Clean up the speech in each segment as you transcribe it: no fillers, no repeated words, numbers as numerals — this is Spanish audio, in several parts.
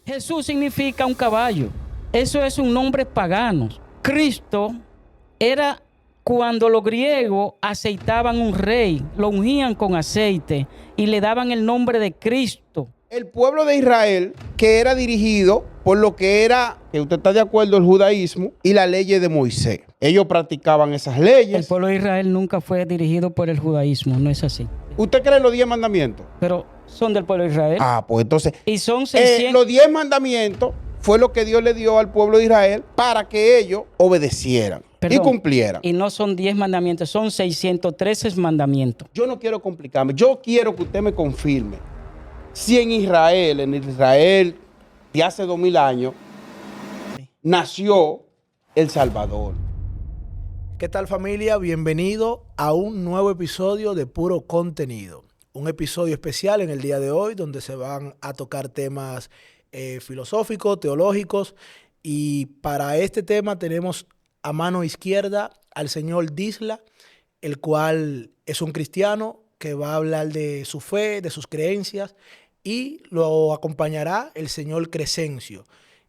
Jesús significa un caballo. Eso es un nombre pagano. Cristo era cuando los griegos aceitaban un rey, lo ungían con aceite y le daban el nombre de Cristo. El pueblo de Israel, que era dirigido por lo que era, que usted está de acuerdo, el judaísmo y las leyes de Moisés. Ellos practicaban esas leyes. El pueblo de Israel nunca fue dirigido por el judaísmo, no es así. ¿Usted cree en los 10 mandamientos? Pero son del pueblo de Israel. Pues entonces, Y son 600. los 10 mandamientos fue lo que Dios le dio al pueblo de Israel para que ellos obedecieran y cumplieran. Y no son 10 mandamientos, son 613 mandamientos. Yo no quiero complicarme, yo quiero que usted me confirme si en Israel de hace 2000 años, nació el Salvador. ¿Qué tal, familia? Bienvenido a un nuevo episodio de Puro Contenido. Un episodio especial en el día de hoy donde se van a tocar temas filosóficos, teológicos, y para este tema tenemos a mano izquierda al señor Disla, el cual es un cristiano que va a hablar de su fe, de sus creencias, y lo acompañará el señor Crescencio,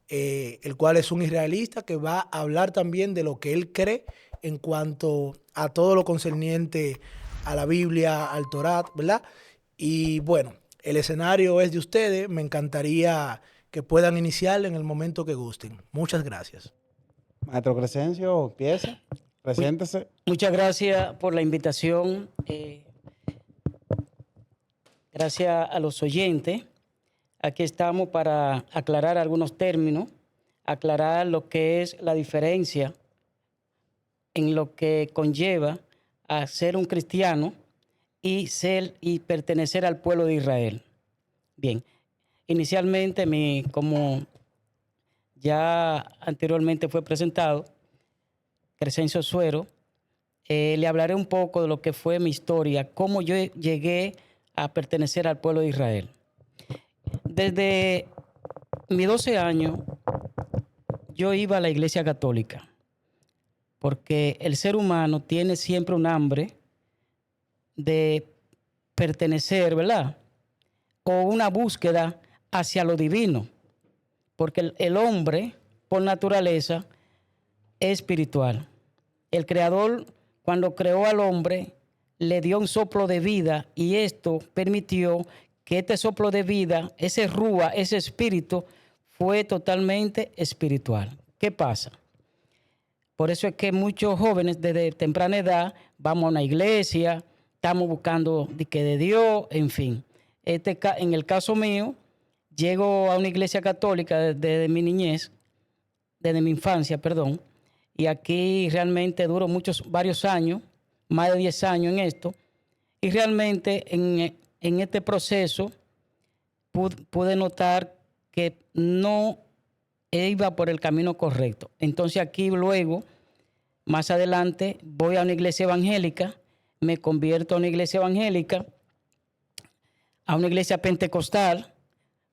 el cual es un israelita que va a hablar también de lo que él cree en cuanto a todo lo concerniente a la Biblia, al Torá, ¿verdad? Y bueno, el escenario es de ustedes. Me encantaría que puedan iniciar en el momento que gusten. Muchas gracias. Maestro Crescencio, empieza, preséntese. Muchas gracias por la invitación. Gracias a los oyentes. Aquí estamos para aclarar algunos términos, aclarar lo que es la diferencia en lo que conlleva a ser un cristiano y pertenecer al pueblo de Israel. Bien, inicialmente, como ya anteriormente fue presentado, Crescencio Suero, le hablaré un poco de lo que fue mi historia, cómo yo llegué a pertenecer al pueblo de Israel. Desde mis 12 años, yo iba a la iglesia católica, porque el ser humano tiene siempre un hambre de pertenecer, ¿verdad? O una búsqueda hacia lo divino, porque el hombre, por naturaleza, es espiritual. El Creador, cuando creó al hombre, le dio un soplo de vida y esto permitió que este soplo de vida, ese rúa, ese espíritu, fue totalmente espiritual. ¿Qué pasa? Por eso es que muchos jóvenes desde temprana edad vamos a una iglesia, estamos buscando de Dios, en fin. En el caso mío, llego a una iglesia católica desde mi niñez, desde mi infancia, perdón, y aquí realmente duró varios años, más de 10 años en esto, y realmente en este proceso pude notar que no iba por el camino correcto. Entonces aquí luego, más adelante, voy a una iglesia evangélica, me convierto a una iglesia evangélica, a una iglesia pentecostal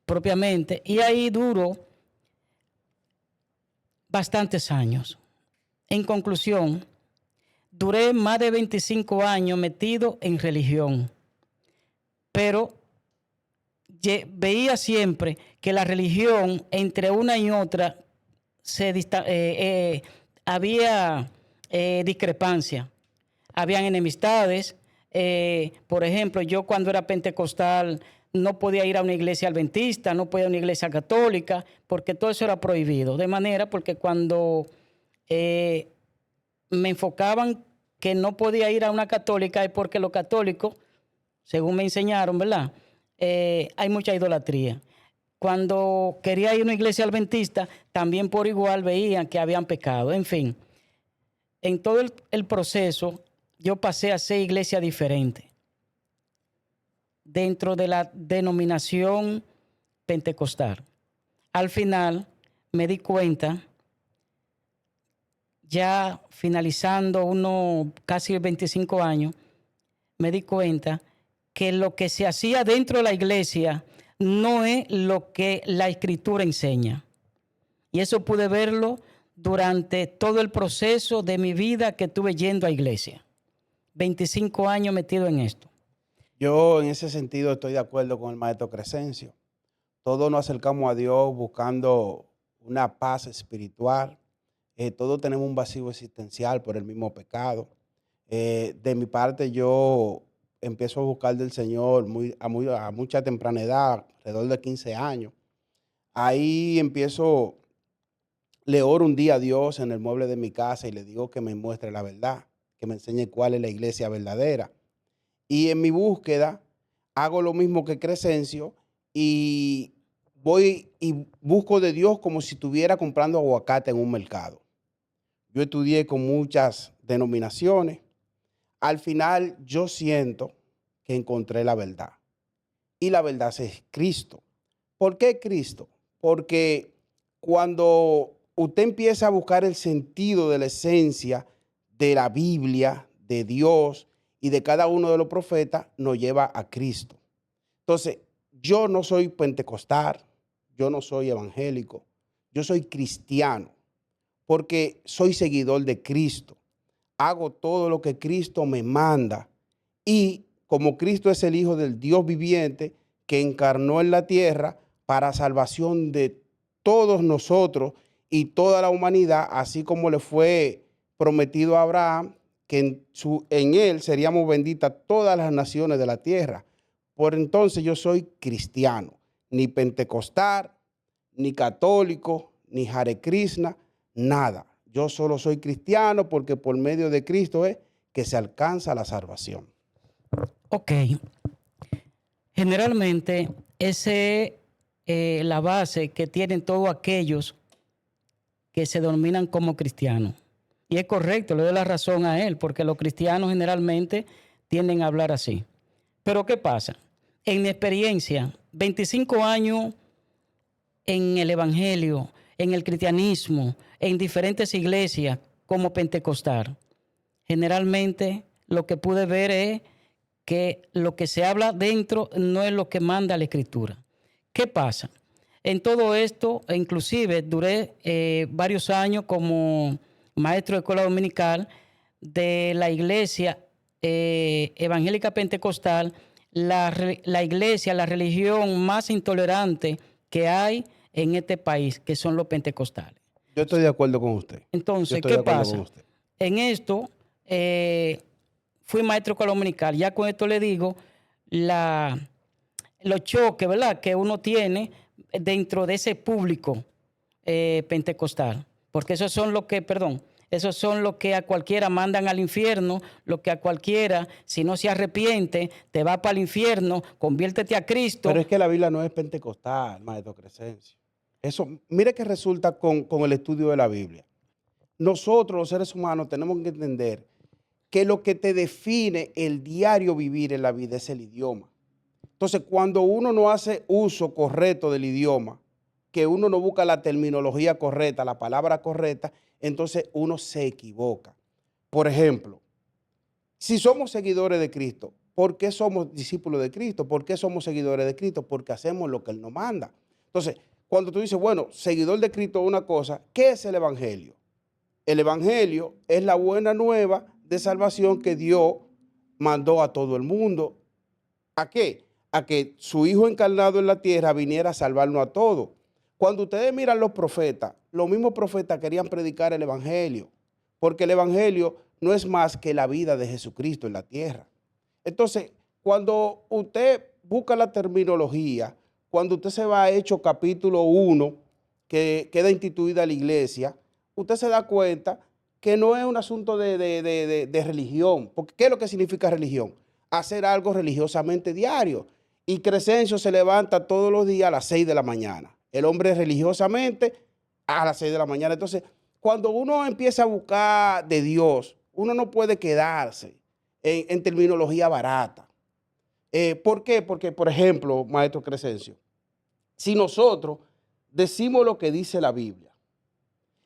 propiamente, y ahí duro bastantes años. En conclusión, duré más de 25 años metido en religión, pero veía siempre que la religión entre una y otra había discrepancia, habían enemistades. Por ejemplo, yo cuando era pentecostal no podía ir a una iglesia adventista, no podía ir a una iglesia católica, porque todo eso era prohibido. De manera porque cuando me enfocaban que no podía ir a una católica es porque los católicos, según me enseñaron, ¿verdad? Hay mucha idolatría. Cuando quería ir a una iglesia adventista, también por igual veían que habían pecado. En fin, en todo el proceso, yo pasé a 6 iglesias diferentes dentro de la denominación pentecostal. Al final me di cuenta, ya finalizando casi 25 años, me di cuenta que lo que se hacía dentro de la iglesia no es lo que la Escritura enseña. Y eso pude verlo durante todo el proceso de mi vida que estuve yendo a iglesia. 25 años metido en esto. Yo en ese sentido estoy de acuerdo con el maestro Crescencio. todos nos acercamos a Dios buscando una paz espiritual. Todos tenemos un vacío existencial por el mismo pecado. De mi parte, yo empiezo a buscar del Señor a mucha temprana edad, alrededor de 15 años. Ahí le oro un día a Dios en el mueble de mi casa y le digo que me muestre la verdad, que me enseñe cuál es la iglesia verdadera. Y en mi búsqueda hago lo mismo que Crescencio y voy y busco de Dios como si estuviera comprando aguacate en un mercado. Yo estudié con muchas denominaciones. Al final yo siento que encontré la verdad. Y la verdad es Cristo. ¿Por qué Cristo? Porque cuando usted empieza a buscar el sentido de la esencia de la Biblia, de Dios y de cada uno de los profetas, nos lleva a Cristo. Entonces, yo no soy pentecostal, yo no soy evangélico, yo soy cristiano, porque soy seguidor de Cristo. Hago todo lo que Cristo me manda y como Cristo es el Hijo del Dios viviente que encarnó en la tierra para salvación de todos nosotros y toda la humanidad, así como le fue prometido a Abraham, que en él seríamos benditas todas las naciones de la tierra. Por entonces yo soy cristiano, ni pentecostal, ni católico, ni Hare Krishna, nada. Yo solo soy cristiano porque por medio de Cristo es que se alcanza la salvación. Ok. Generalmente, esa es la base que tienen todos aquellos que se denominan como cristianos. Y es correcto, le doy la razón a él, porque los cristianos generalmente tienden a hablar así. Pero ¿qué pasa? En mi experiencia, 25 años en el evangelio, en el cristianismo, en diferentes iglesias como pentecostal, generalmente lo que pude ver es que lo que se habla dentro no es lo que manda la escritura. ¿Qué pasa? En todo esto, inclusive duré varios años como maestro de escuela dominical de la iglesia evangélica pentecostal, la iglesia, la religión más intolerante que hay en este país, que son los pentecostales. Yo estoy de acuerdo con usted. Entonces, ¿qué pasa? En esto, fui maestro de escuela dominical. Ya con esto le digo los choques, ¿verdad?, que uno tiene dentro de ese público pentecostal. Porque esos son los que a cualquiera mandan al infierno, lo que a cualquiera, si no se arrepiente, te va para el infierno, conviértete a Cristo. Pero es que la Biblia no es pentecostal, maestro Crescencio. Eso, mire que resulta con el estudio de la Biblia. Nosotros, los seres humanos, tenemos que entender que lo que te define el diario vivir en la vida es el idioma. Entonces, cuando uno no hace uso correcto del idioma, que uno no busca la terminología correcta, la palabra correcta, entonces uno se equivoca. Por ejemplo, si somos seguidores de Cristo, ¿por qué somos discípulos de Cristo? ¿Por qué somos seguidores de Cristo? Porque hacemos lo que Él nos manda. Entonces, cuando tú dices, bueno, seguidor de Cristo es una cosa, ¿qué es el Evangelio? El Evangelio es la buena nueva de salvación que Dios mandó a todo el mundo. ¿A qué? A que su Hijo encarnado en la tierra viniera a salvarnos a todos. Cuando ustedes miran los profetas, los mismos profetas querían predicar el Evangelio, porque el Evangelio no es más que la vida de Jesucristo en la tierra. Entonces, cuando usted busca la terminología, cuando usted se va a Hechos capítulo 1, que queda instituida la iglesia, usted se da cuenta que no es un asunto de religión. Porque ¿qué es lo que significa religión? Hacer algo religiosamente diario. Y Crescencio se levanta todos los días a las 6 de la mañana. El hombre religiosamente a las 6 de la mañana. Entonces, cuando uno empieza a buscar de Dios, uno no puede quedarse en terminología barata. ¿Por qué? Porque, por ejemplo, maestro Crescencio, si nosotros decimos lo que dice la Biblia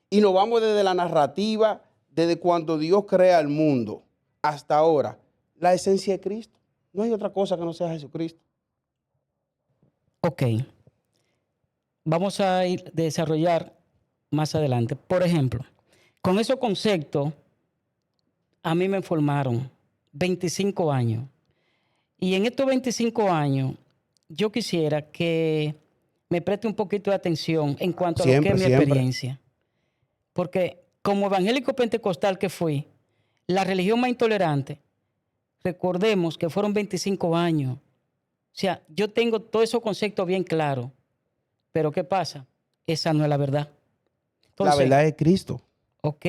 y nos vamos desde la narrativa, desde cuando Dios crea el mundo hasta ahora, la esencia de Cristo. No hay otra cosa que no sea Jesucristo. Ok. Vamos a ir a desarrollar más adelante. Por ejemplo, con esos conceptos, a mí me formaron 25 años. Y en estos 25 años, yo quisiera que me preste un poquito de atención en cuanto a lo que Siempre, es mi siempre. experiencia. Porque como evangélico pentecostal que fui, la religión más intolerante, recordemos que fueron 25 años. O sea, yo tengo todos esos conceptos bien claros. Pero ¿qué pasa? Esa no es la verdad. La verdad es Cristo. Ok,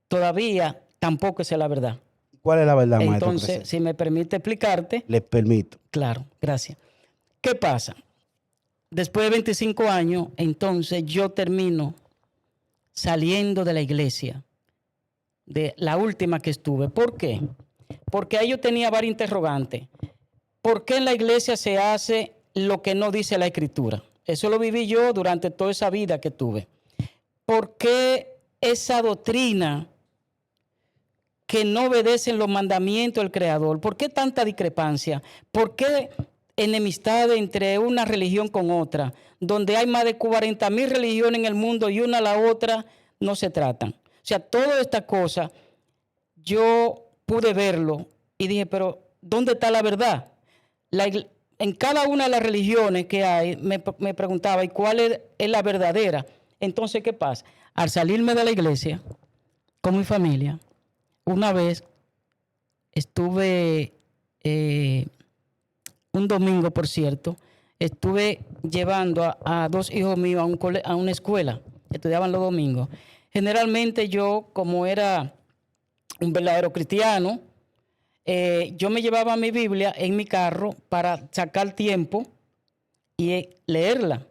todavía tampoco esa es la verdad. ¿Cuál es la verdad, maestro Entonces, Crescencio? si me permite explicarte, Les permito. claro, gracias. ¿Qué pasa? Después de 25 años, entonces yo termino saliendo de la iglesia, de la última que estuve. ¿Por qué? Porque ahí yo tenía varios interrogantes. ¿Por qué en la iglesia se hace lo que no dice la Escritura? Eso lo viví yo durante toda esa vida que tuve. ¿Por qué esa doctrina que no obedecen los mandamientos del Creador? ¿Por qué tanta discrepancia? ¿Por qué enemistad entre una religión con otra? Donde hay más de 40,000 religiones en el mundo y una a la otra no se tratan. O sea, todas estas cosas yo pude verlo y dije, pero ¿dónde está la verdad? En cada una de las religiones que hay, me preguntaba, ¿y cuál es la verdadera? Entonces, ¿qué pasa? Al salirme de la iglesia con mi familia, una vez estuve, un domingo, por cierto, estuve llevando a 2 hijos míos a una escuela. Estudiaban los domingos. Generalmente yo, como era un verdadero cristiano, yo me llevaba mi Biblia en mi carro para sacar tiempo y leerla.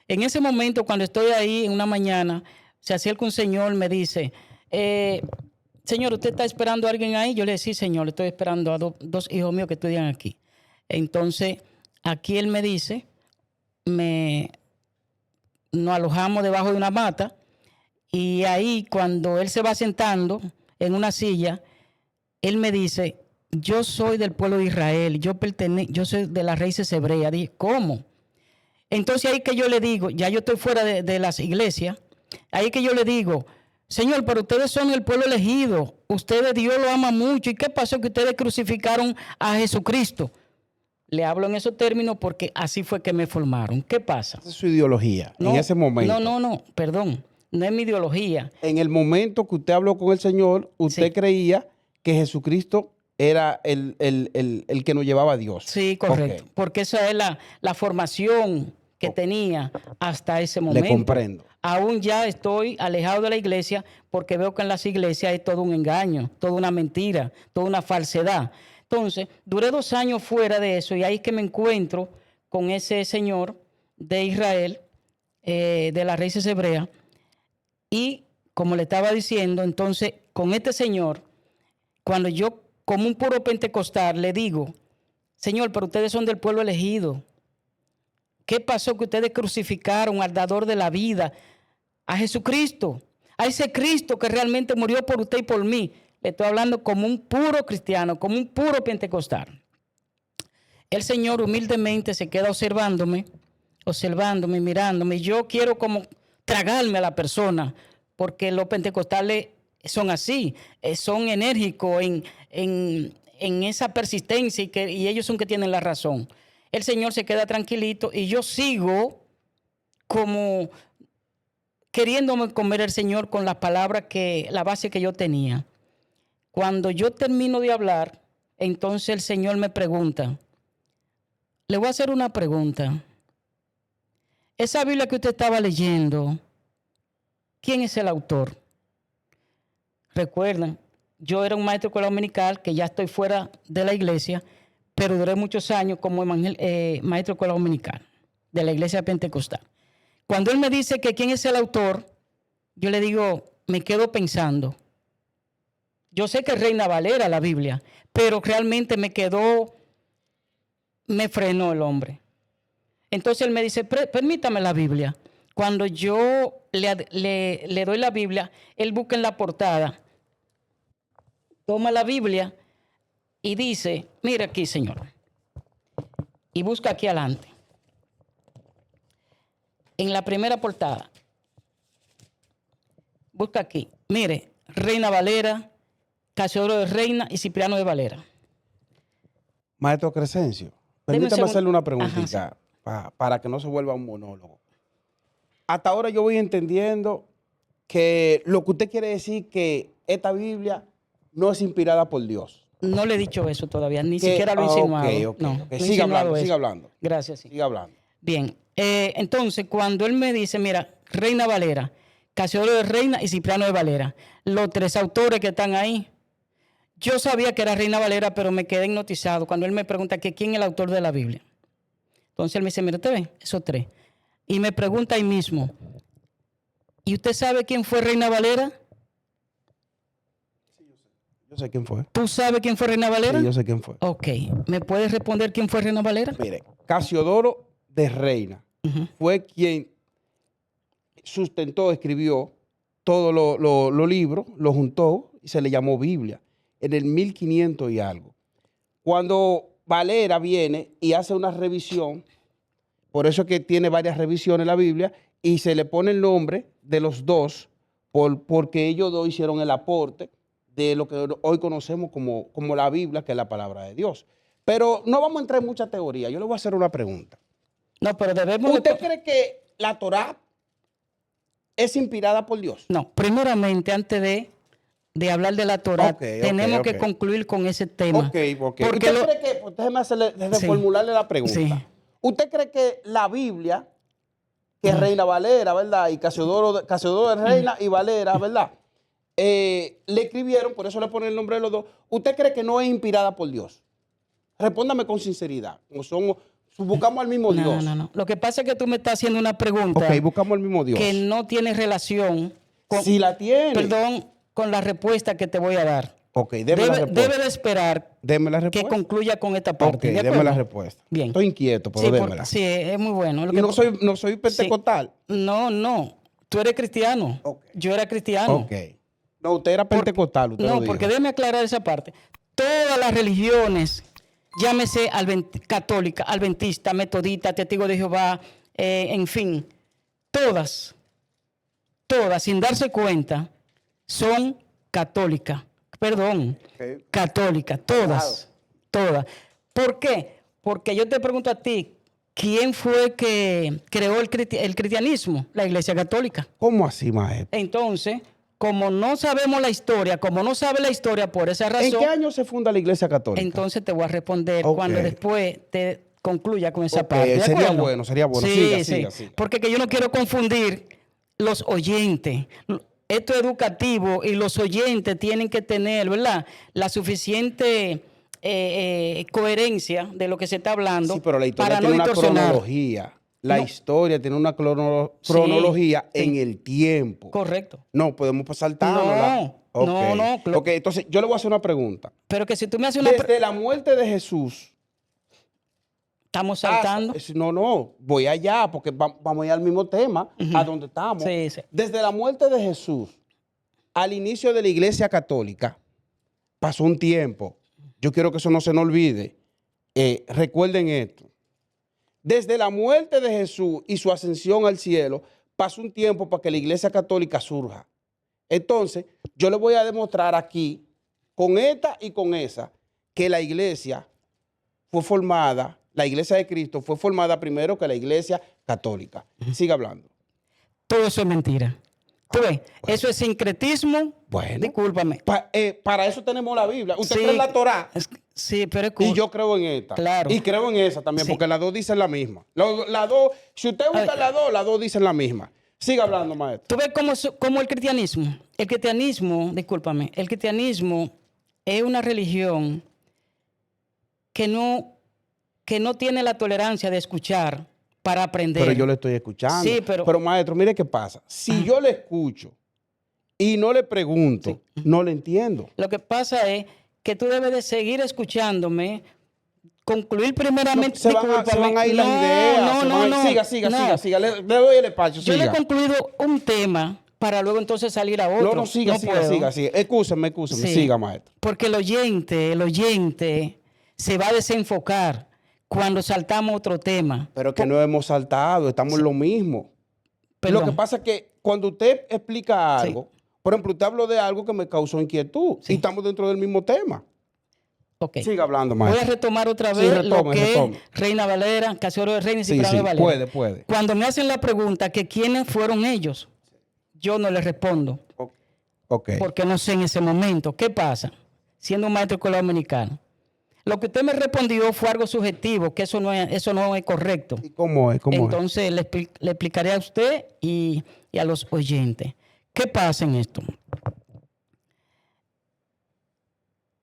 En ese momento, cuando estoy ahí en una mañana, se acerca un señor, me dice, señor, ¿usted está esperando a alguien ahí? Yo le decía, sí, señor, estoy esperando a dos hijos míos que estudian aquí. Entonces, aquí él me dice, nos alojamos debajo de una mata y ahí cuando él se va sentando en una silla, él me dice, yo soy del pueblo de Israel, yo soy de las raíces hebreas. Dije, ¿cómo? Entonces ahí que yo le digo, ya yo estoy fuera de las iglesias, ahí que yo le digo, Señor, pero ustedes son el pueblo elegido, ustedes Dios lo ama mucho, ¿y qué pasó que ustedes crucificaron a Jesucristo? Le hablo en esos términos porque así fue que me formaron. ¿Qué pasa? Esa es su ideología en ese momento. No, perdón, no es mi ideología. En el momento que usted habló con el Señor, usted Sí. creía que Jesucristo era el que nos llevaba a Dios. Sí, correcto. Ok. Porque esa es la formación que tenía hasta ese momento. Le comprendo. Aún ya estoy alejado de la iglesia porque veo que en las iglesias hay todo un engaño, toda una mentira, toda una falsedad. Entonces, duré 2 años fuera de eso y ahí es que me encuentro con ese señor de Israel, de las raíces hebreas. Y como le estaba diciendo, entonces, con este señor, cuando yo, como un puro pentecostal, le digo, Señor, pero ustedes son del pueblo elegido. ¿Qué pasó que ustedes crucificaron al dador de la vida, a Jesucristo, a ese Cristo que realmente murió por usted y por mí? Le estoy hablando como un puro cristiano, como un puro pentecostal. El Señor humildemente se queda observándome, mirándome. Yo quiero como tragarme a la persona, porque los pentecostales son así, son enérgicos en esa persistencia y ellos son que tienen la razón. El Señor se queda tranquilito y yo sigo como queriéndome comer el Señor con las palabras la base que yo tenía. Cuando yo termino de hablar, entonces el Señor me pregunta, le voy a hacer una pregunta. Esa Biblia que usted estaba leyendo, ¿quién es el autor? Recuerdan, yo era un maestro de escuela dominical, que ya estoy fuera de la iglesia, pero duré muchos años como maestro de escuela dominical de la iglesia pentecostal. Cuando él me dice que quién es el autor, yo le digo, me quedo pensando. Yo sé que es Reina Valera la Biblia, pero realmente me frenó el hombre. Entonces él me dice, permítame la Biblia. Cuando yo le doy la Biblia, él busca en la portada, toma la Biblia y dice, mira aquí, Señor, y busca aquí adelante. En la primera portada, busca aquí, mire, Reina Valera, Casiodoro de Reina y Cipriano de Valera. Maestro Crescencio, Deme un permítame segundo. hacerle una Ajá, preguntita. sí. para que no se vuelva un monólogo. Hasta ahora yo voy entendiendo que lo que usted quiere decir que esta Biblia no es inspirada por Dios. No le he dicho eso todavía, ni Que- siquiera lo he insinuado. ok, No, ok. no he Siga hablando, insinuado siga eso. hablando. Gracias, sí. Siga hablando. Bien, entonces cuando él me dice, mira, Reina Valera, Casiodoro de Reina y Cipriano de Valera, los tres autores que están ahí, yo sabía que era Reina Valera, pero me quedé hipnotizado cuando él me pregunta que quién es el autor de la Biblia. Entonces él me dice, mira, ¿te ve? Esos tres. Y me pregunta ahí mismo, ¿y usted sabe quién fue Reina Valera? Yo sé quién fue. ¿Tú sabes quién fue Reina Valera? Sí, yo sé quién fue. Ok, ¿me puedes responder quién fue Reina Valera? Mire, Casiodoro de Reina fue quien sustentó, escribió todos los libros, los juntó y se le llamó Biblia en el 1500 y algo. Cuando Valera viene y hace una revisión, por eso es que tiene varias revisiones la Biblia, y se le pone el nombre de los dos porque ellos dos hicieron el aporte de lo que hoy conocemos como la Biblia, que es la palabra de Dios. Pero no vamos a entrar en mucha teoría. Yo le voy a hacer una pregunta. No, pero debemos... ¿Usted cree que la Torá es inspirada por Dios? No, primeramente, antes de hablar de la Torá, Ok, tenemos ok. que concluir con ese tema. Ok. Porque ¿Usted cree que, pues, déjeme Sí. formularle la pregunta. Sí. ¿Usted cree que la Biblia, que es Reina Valera, ¿verdad? Y Casiodoro de Reina y Valera, ¿verdad? Le escribieron, por eso le ponen el nombre de los dos. ¿Usted cree que no es inspirada por Dios? Respóndame con sinceridad. Buscamos al mismo Dios. No. Lo que pasa es que tú me estás haciendo una pregunta Ok, buscamos al mismo Dios. que no tiene relación con, Si la tiene. perdón, con la respuesta que te voy a dar. Ok, deme la respuesta. Debe de esperar Deme la que respuesta. concluya con esta Ok, parte. ¿de deme acuerdo? la respuesta. Bien. Estoy inquieto, pero Sí, démela. sí, es muy bueno. Lo Y que- no soy pentecostal. No. Tú eres cristiano. Ok. Yo era cristiano. Ok. No, usted era pentecostal, usted lo No, dijo. porque déjeme aclarar esa parte. Todas las religiones, llámese católica, adventista, metodista, testigo de Jehová, en fin, todas, sin darse cuenta, son católicas. Perdón, Ok. católicas, todas. ¿Por qué? Porque yo te pregunto a ti, ¿quién fue que creó el cristianismo? La Iglesia Católica. ¿Cómo así, maestro? Entonces, como no sabemos la historia, como no sabe la historia por esa ¿En razón, qué año se funda la Iglesia Católica? entonces te voy a responder Ok. cuando después te concluya con esa Ok, parte. ¿de sería acuerdo? bueno, sería bueno. Sí, Siga. Porque que yo no quiero confundir los oyentes. Esto es educativo y los oyentes tienen que tener, ¿verdad?, la suficiente coherencia de lo que se está hablando. Sí, pero la historia para tiene no una distorsionar. cronología. La No. historia tiene una Sí, cronología sí. en el tiempo. Correcto. No, podemos saltárnosla. No. Ok, entonces yo le voy a hacer una pregunta. Pero que si tú me haces una... Desde la muerte de Jesús. Estamos saltando. No, voy allá porque vamos a ir al mismo tema, a donde estamos. Sí. Desde la muerte de Jesús al inicio de la Iglesia Católica, pasó un tiempo. Yo quiero que eso no se nos olvide. Recuerden esto. Desde la muerte de Jesús y su ascensión al cielo, pasó un tiempo para que la Iglesia Católica surja. Entonces, yo le voy a demostrar aquí, con esta y con esa, que la Iglesia fue formada, la Iglesia de Cristo fue formada primero que la Iglesia Católica. Siga hablando. Todo eso es mentira. ¿Tú ves? Eso es sincretismo. Bueno. Discúlpame. Para eso tenemos la Biblia. Usted Sí, cree en la Torá Sí, pero y yo creo en esta. Claro. Y creo en esa también, Sí. porque las dos dicen la misma. Si usted busca las dos dicen la misma. Siga hablando, maestro. ¿Tú ves cómo el cristianismo? Discúlpame, el cristianismo es una religión que no tiene la tolerancia de escuchar para aprender. Pero yo le estoy escuchando. Sí, pero maestro, mire qué pasa. Si yo le escucho y no le pregunto, no le entiendo. Lo que pasa es que tú debes de seguir escuchándome, concluir primeramente. Se van a ir las ideas. No. Siga. Le doy el espacio, Yo le he siga. concluido un tema para luego entonces salir a otro. No, siga. puedo. Excúseme. Sí. Siga, maestro. Porque el oyente se va a desenfocar cuando saltamos otro tema. Pero que no hemos saltado, estamos en lo mismo. Perdón. Lo que pasa es que cuando usted explica algo, por ejemplo, usted habló de algo que me causó inquietud y estamos dentro del mismo tema. Ok. Siga hablando, Voy a maestro. retomar otra Sí, vez retome, lo que retome. es Reina Valera, Casi Oro de Reina y Sí, Cifrado sí, de Valera. puede. Cuando me hacen la pregunta que quiénes fueron ellos, yo no les respondo Ok. porque no sé en ese momento. ¿Qué pasa? Siendo un maestro de escuela dominicana. Lo que usted me respondió fue algo subjetivo, que eso no es correcto. ¿Y cómo es? Entonces le explicaré a usted y a los oyentes. ¿Qué pasa en esto?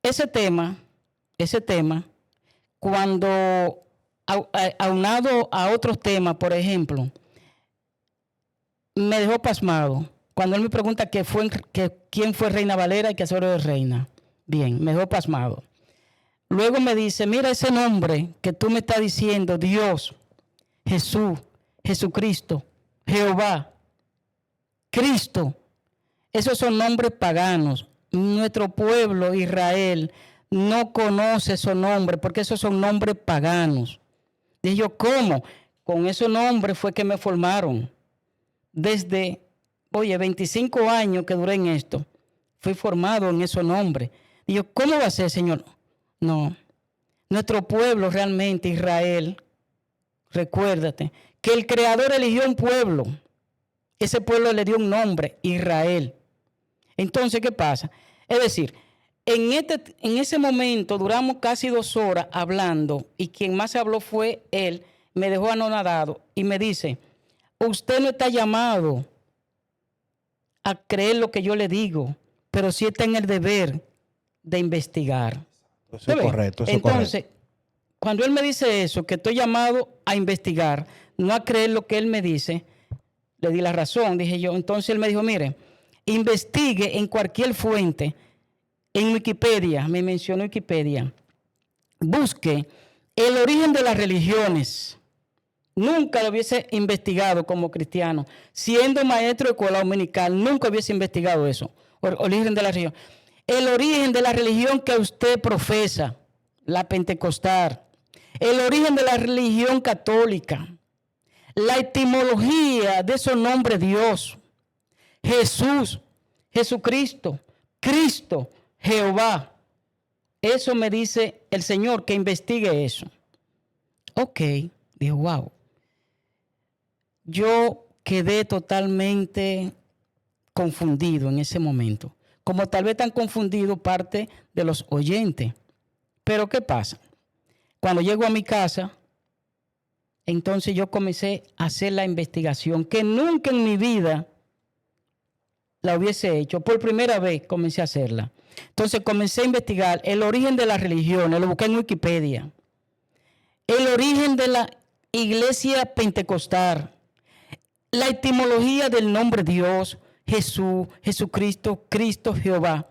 Ese tema, cuando aunado a otros temas, por ejemplo, me dejó pasmado. Cuando él me pregunta quién fue Reina Valera y Casi Oro de Reina. Bien, me dejó pasmado. Luego me dice, mira ese nombre que tú me estás diciendo, Dios, Jesús, Jesucristo, Jehová, Cristo. Esos son nombres paganos. Nuestro pueblo, Israel, no conoce esos nombres porque esos son nombres paganos. Dije yo, ¿cómo? Con esos nombres fue que me formaron. Desde, 25 años que duré en esto, fui formado en esos nombres. Y yo, ¿cómo va a ser, Señor? No. Nuestro pueblo realmente, Israel, recuérdate, que el Creador eligió un pueblo. Ese pueblo le dio un nombre, Israel. Entonces, ¿qué pasa? Es decir, en ese momento duramos casi 2 horas hablando y quien más habló fue él, me dejó anonadado y me dice, usted no está llamado a creer lo que yo le digo, pero sí está en el deber de investigar. Eso es correcto, Entonces, cuando él me dice eso, que estoy llamado a investigar, no a creer lo que él me dice, le di la razón, dije yo. Entonces él me dijo, mire, investigue en cualquier fuente, en Wikipedia, me mencionó Wikipedia, busque el origen de las religiones. Nunca lo hubiese investigado como cristiano. Siendo maestro de escuela dominical, nunca hubiese investigado eso. Origen de la religión. El origen de la religión que usted profesa, la pentecostal. El origen de la religión católica. La etimología de esos nombres Dios. Jesús, Jesucristo, Cristo, Jehová. Eso me dice el Señor, que investigue eso. Ok, dijo, wow. Yo quedé totalmente confundido en ese momento, como tal vez están confundidos parte de los oyentes. Pero ¿qué pasa? Cuando llego a mi casa, entonces yo comencé a hacer la investigación que nunca en mi vida la hubiese hecho. Por primera vez comencé a hacerla. Entonces comencé a investigar el origen de la religión, lo busqué en Wikipedia. El origen de la iglesia pentecostal. La etimología del nombre Dios, Jesús, Jesucristo, Cristo, Jehová.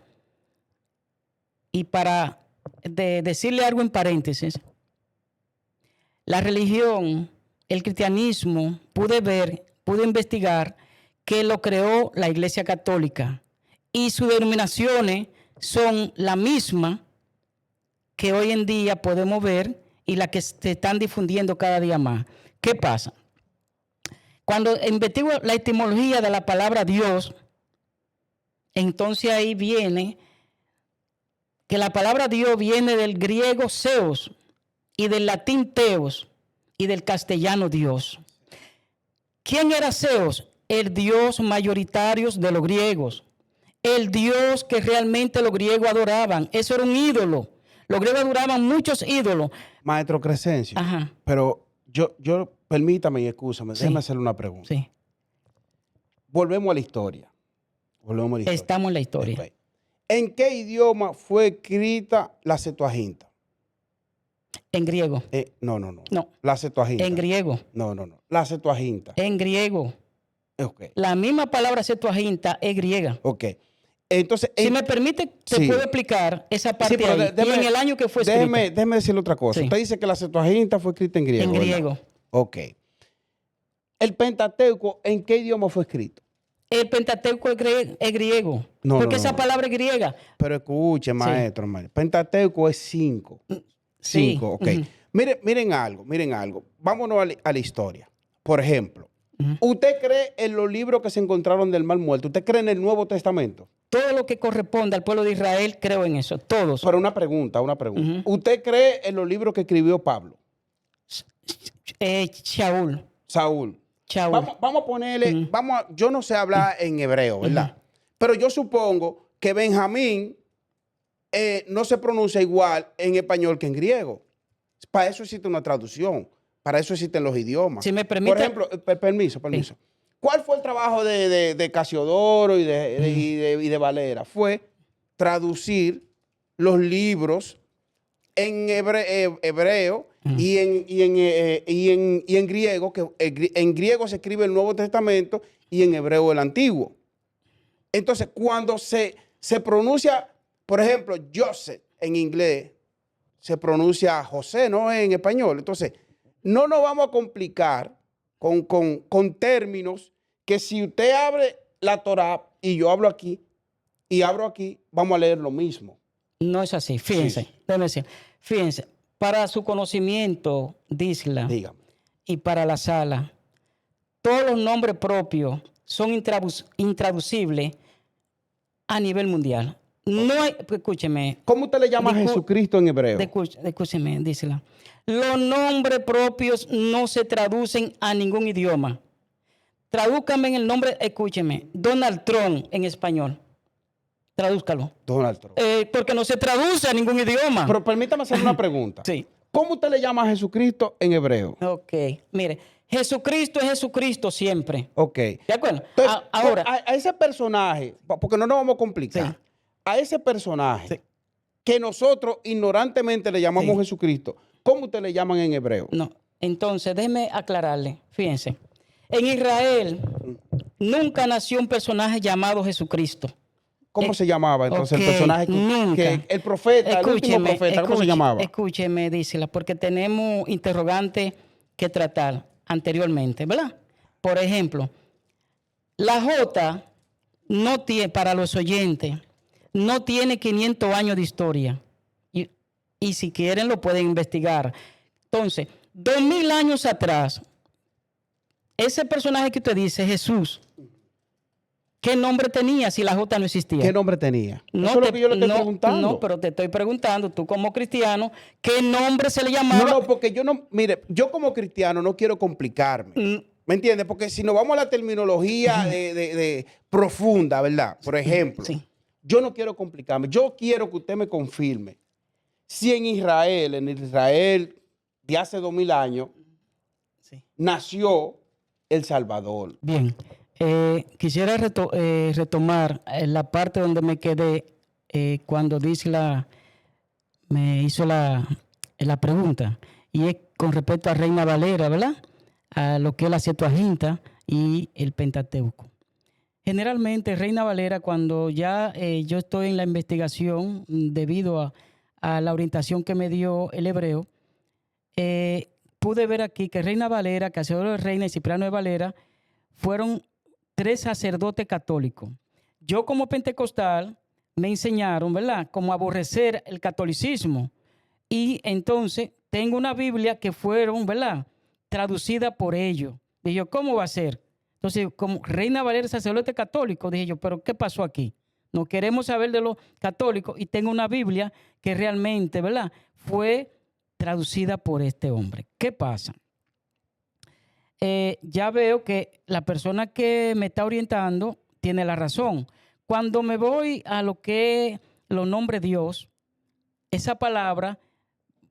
Y para decirle algo en paréntesis, la religión, el cristianismo, pude investigar que lo creó la Iglesia Católica y sus denominaciones son la misma que hoy en día podemos ver y la que se están difundiendo cada día más. ¿Qué pasa? Cuando investigo la etimología de la palabra Dios, entonces ahí viene que la palabra Dios viene del griego Zeus y del latín Theos y del castellano Dios. ¿Quién era Zeus? El dios mayoritario de los griegos. El dios que realmente los griegos adoraban. Eso era un ídolo. Los griegos adoraban muchos ídolos. Maestro Crescencio, Ajá. pero yo permítame y excúsame, Sí. déjeme hacerle una pregunta. Sí. Volvemos a la historia. Estamos en la historia. Okay. ¿En qué idioma fue escrita la Septuaginta? En griego. No. No. La Septuaginta. En griego. No. La Septuaginta. En griego. Ok. La misma palabra Septuaginta es griega. Ok. Entonces, Si me permite, te sí. puedo explicar esa parte pero ahí. Y en el año que fue escrita. Déjeme decirle otra cosa. Sí. Usted dice que la Septuaginta fue escrita en griego. En ¿verdad? griego. Ok. ¿El Pentateuco en qué idioma fue escrito? El Pentateuco es griego. No, porque no. esa palabra es griega. Pero escuche, maestro, hermano. Pentateuco es 5. Sí. 5, ok. Miren algo. Vámonos a la historia. Por ejemplo, ¿Usted cree en los libros que se encontraron del Mar Muerto? ¿Usted cree en el Nuevo Testamento? Todo lo que corresponde al pueblo de Israel, creo en eso, todos. Pero una pregunta. ¿Usted cree en los libros que escribió Pablo? Shaul. Saúl. Shaul. Vamos a ponerle, yo no sé hablar en hebreo, ¿verdad? Pero yo supongo que Benjamín no se pronuncia igual en español que en griego. Para eso existe una traducción, para eso existen los idiomas. Si me permite. Por ejemplo, permiso. Sí. ¿Cuál fue el trabajo de Casiodoro y de Valera? Fue traducir los libros en hebreo y en griego, que en griego se escribe el Nuevo Testamento y en hebreo el Antiguo. Entonces, cuando se pronuncia, por ejemplo, Joseph en inglés, se pronuncia José, ¿no? En español. Entonces, no nos vamos a complicar con términos que si usted abre la Torá y yo hablo aquí y abro aquí, vamos a leer lo mismo. No es así. Fíjense, déjeme decir. Fíjense, para su conocimiento, Disla, dígame, y para la sala, todos los nombres propios son intraducibles a nivel mundial. No hay, escúcheme. ¿Cómo usted le llama a Jesucristo en hebreo? Escúcheme, Disla. Los nombres propios no se traducen a ningún idioma. Tradúcame en el nombre, escúcheme, Donald Trump en español. Tradúzcalo. Donald Trump. Porque no se traduce a ningún idioma. Pero permítame hacer una pregunta. Sí. ¿Cómo usted le llama a Jesucristo en hebreo? Ok, mire, Jesucristo es Jesucristo siempre. Ok. ¿De acuerdo? Entonces, ahora. A ese personaje, porque no nos vamos a complicar, sí, a ese personaje sí, que nosotros ignorantemente le llamamos sí, Jesucristo, ¿cómo usted le llaman en hebreo? No, entonces déjeme aclararle. Fíjense, en Israel nunca nació un personaje llamado Jesucristo. ¿Cómo se llamaba entonces el personaje que el profeta, el último profeta, cómo se llamaba? Escúcheme, dísela, porque tenemos interrogantes que tratar anteriormente, ¿verdad? Por ejemplo, la J no tiene, para los oyentes, no tiene 500 años de historia. Y si quieren lo pueden investigar. Entonces, 2000 años atrás, ese personaje que usted dice, Jesús, ¿qué nombre tenía si la J no existía? ¿Qué nombre tenía? Eso es lo que yo le estoy preguntando. No, pero te estoy preguntando, tú como cristiano, ¿qué nombre se le llamaba? No, porque yo no, mire, yo como cristiano no quiero complicarme. ¿Me entiendes? Porque si nos vamos a la terminología de profunda, ¿verdad? Por ejemplo, sí, yo no quiero complicarme. Yo quiero que usted me confirme si en Israel de hace 2000 años, sí, nació El Salvador. Bien. Quisiera retomar la parte donde me quedé cuando Disla me hizo la pregunta, y es con respecto a Reina Valera, ¿verdad? A lo que es la Septuaginta y el Pentateuco. Generalmente, Reina Valera, cuando ya yo estoy en la investigación debido a la orientación que me dio el hebreo, pude ver aquí que Reina Valera, Casiodoro de Reina y Cipriano de Valera fueron 3 sacerdotes católicos. Yo como pentecostal me enseñaron, ¿verdad?, cómo aborrecer el catolicismo. Y entonces tengo una Biblia que fueron, ¿verdad?, traducida por ellos. Dije yo, ¿cómo va a ser? Entonces, como Reina Valera, sacerdote católico, dije yo, ¿pero qué pasó aquí? No queremos saber de los católicos y tengo una Biblia que realmente, ¿verdad?, fue traducida por este hombre. ¿Qué pasa? Ya veo que la persona que me está orientando tiene la razón. Cuando me voy a lo que lo nombre Dios, esa palabra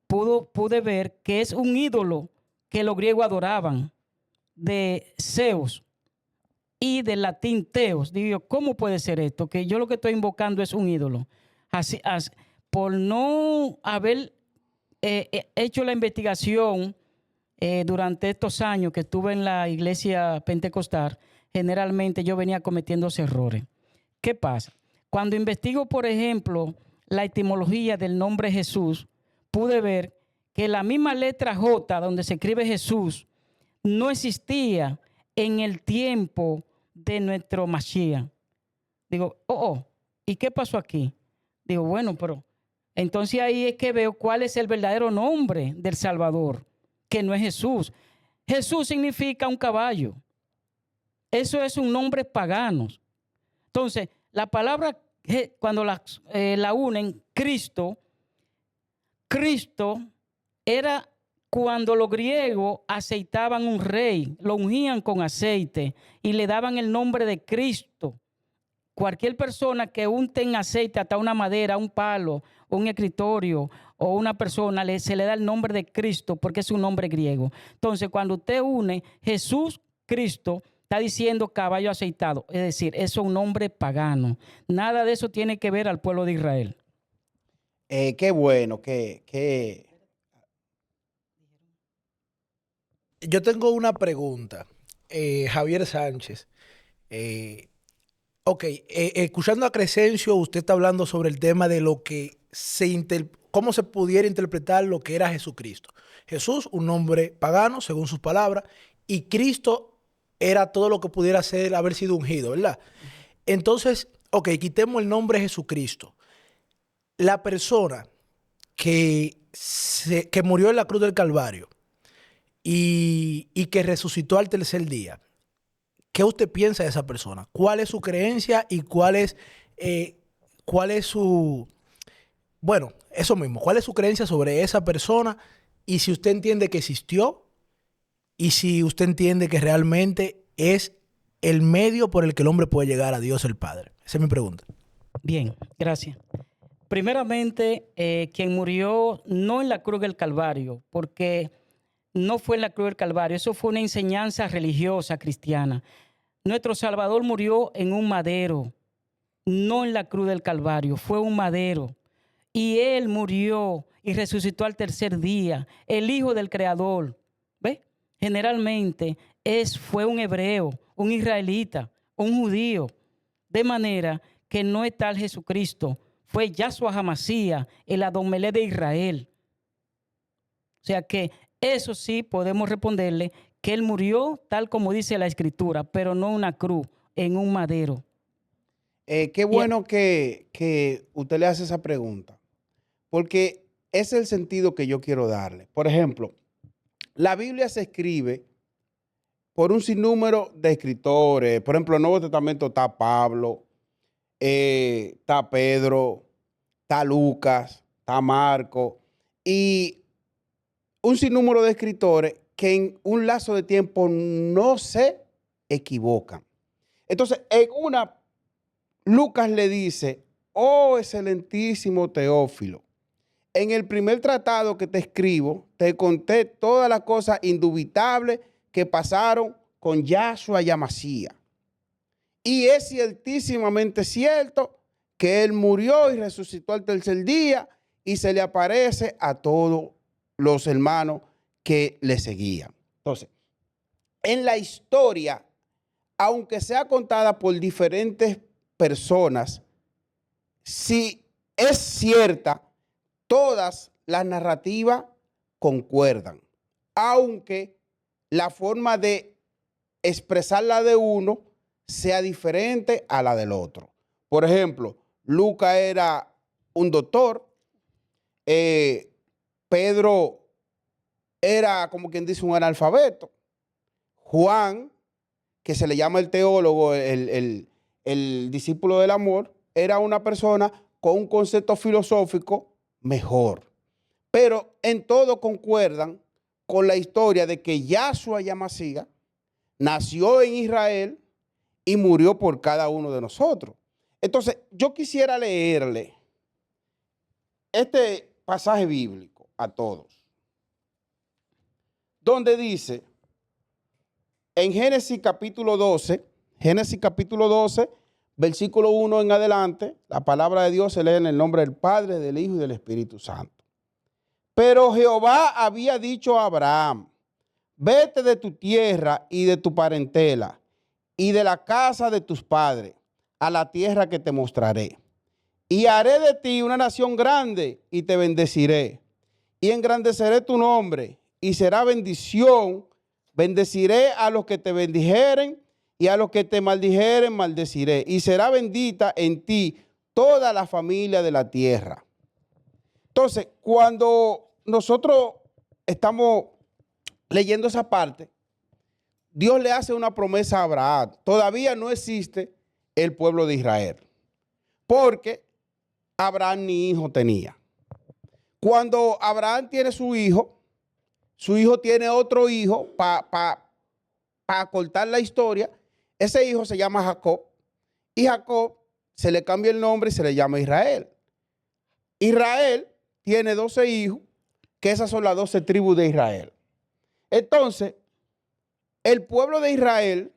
pude ver que es un ídolo que los griegos adoraban, de Zeus y del latín Theos. Digo, ¿cómo puede ser esto? Que yo lo que estoy invocando es un ídolo. Por no haber hecho la investigación durante estos años que estuve en la iglesia pentecostal, generalmente yo venía cometiendo esos errores. ¿Qué pasa? Cuando investigo, por ejemplo, la etimología del nombre Jesús, pude ver que la misma letra J donde se escribe Jesús no existía en el tiempo de nuestro Mashiach. Digo, ¿y qué pasó aquí? Digo, bueno, pero entonces ahí es que veo cuál es el verdadero nombre del Salvador, que no es Jesús. Jesús significa un caballo. Eso es un nombre pagano. Entonces, la palabra, cuando la unen, Cristo era cuando los griegos aceitaban un rey, lo ungían con aceite y le daban el nombre de Cristo. Cualquier persona que unte en aceite hasta una madera, un palo, un escritorio o una persona, se le da el nombre de Cristo porque es un nombre griego. Entonces, cuando usted une Jesús, Cristo, está diciendo caballo aceitado. Es decir, eso es un nombre pagano. Nada de eso tiene que ver al pueblo de Israel. Qué bueno, Yo tengo una pregunta, Javier Sánchez. Escuchando a Crescencio, usted está hablando sobre el tema de lo que cómo se pudiera interpretar lo que era Jesucristo. Jesús, un nombre pagano, según sus palabras, y Cristo era todo lo que pudiera haber sido ungido, ¿verdad? Entonces, quitemos el nombre Jesucristo. La persona que murió en la cruz del Calvario y que resucitó al tercer día, ¿qué usted piensa de esa persona? ¿Cuál es su creencia y cuál es su... Bueno, eso mismo. ¿Cuál es su creencia sobre esa persona? Y si usted entiende que existió y si usted entiende que realmente es el medio por el que el hombre puede llegar a Dios el Padre. Esa es mi pregunta. Bien, gracias. Primeramente, quien murió no en la cruz del Calvario, porque no fue en la cruz del Calvario, eso fue una enseñanza religiosa cristiana. Nuestro Salvador murió en un madero, no en la cruz del Calvario, fue un madero. Y Él murió y resucitó al tercer día, el Hijo del Creador. ¿Ve? Generalmente fue un hebreo, un israelita, un judío, de manera que no es tal Jesucristo, fue Yahshua HaMashiach, el Adomelech de Israel. O sea que eso sí podemos responderle que Él murió tal como dice la Escritura, pero no en una cruz, en un madero. Qué bueno que usted le hace esa pregunta, porque ese es el sentido que yo quiero darle. Por ejemplo, la Biblia se escribe por un sinnúmero de escritores. Por ejemplo, en el Nuevo Testamento está Pablo, está Pedro, está Lucas, está Marco, y un sinnúmero de escritores que en un lapso de tiempo no se equivocan. Entonces, en una, Lucas le dice: oh, excelentísimo Teófilo, en el primer tratado que te escribo, te conté todas las cosas indubitables que pasaron con Yahshua HaMashiach. Y es ciertísimamente cierto que él murió y resucitó al tercer día y se le aparece a todos los hermanos que le seguían. Entonces, en la historia, aunque sea contada por diferentes personas, si es cierta, todas las narrativas concuerdan, aunque la forma de expresarla de uno sea diferente a la del otro. Por ejemplo, Lucas era un doctor, Pedro era, como quien dice, un analfabeto, Juan, que se le llama el teólogo, el discípulo del amor, era una persona con un concepto filosófico mejor. Pero en todo concuerdan con la historia de que Yahshua HaMashiach nació en Israel y murió por cada uno de nosotros. Entonces, yo quisiera leerle este pasaje bíblico a todos, donde dice en Génesis capítulo 12, versículo 1 en adelante, la palabra de Dios se lee en el nombre del Padre, del Hijo y del Espíritu Santo. Pero Jehová había dicho a Abraham: vete de tu tierra y de tu parentela y de la casa de tus padres a la tierra que te mostraré. Y haré de ti una nación grande y te bendeciré. Y engrandeceré tu nombre y será bendición. Bendeciré a los que te bendijeren y a los que te maldijeren maldeciré. Y será bendita en ti toda la familia de la tierra. Entonces, cuando nosotros estamos leyendo esa parte, Dios le hace una promesa a Abraham. Todavía no existe el pueblo de Israel, porque Abraham ni hijo tenía. Cuando Abraham tiene su hijo tiene otro hijo para cortar la historia. Ese hijo se llama Jacob, y Jacob se le cambia el nombre y se le llama Israel. Israel tiene 12 hijos, que esas son las 12 tribus de Israel. Entonces, el pueblo de Israel,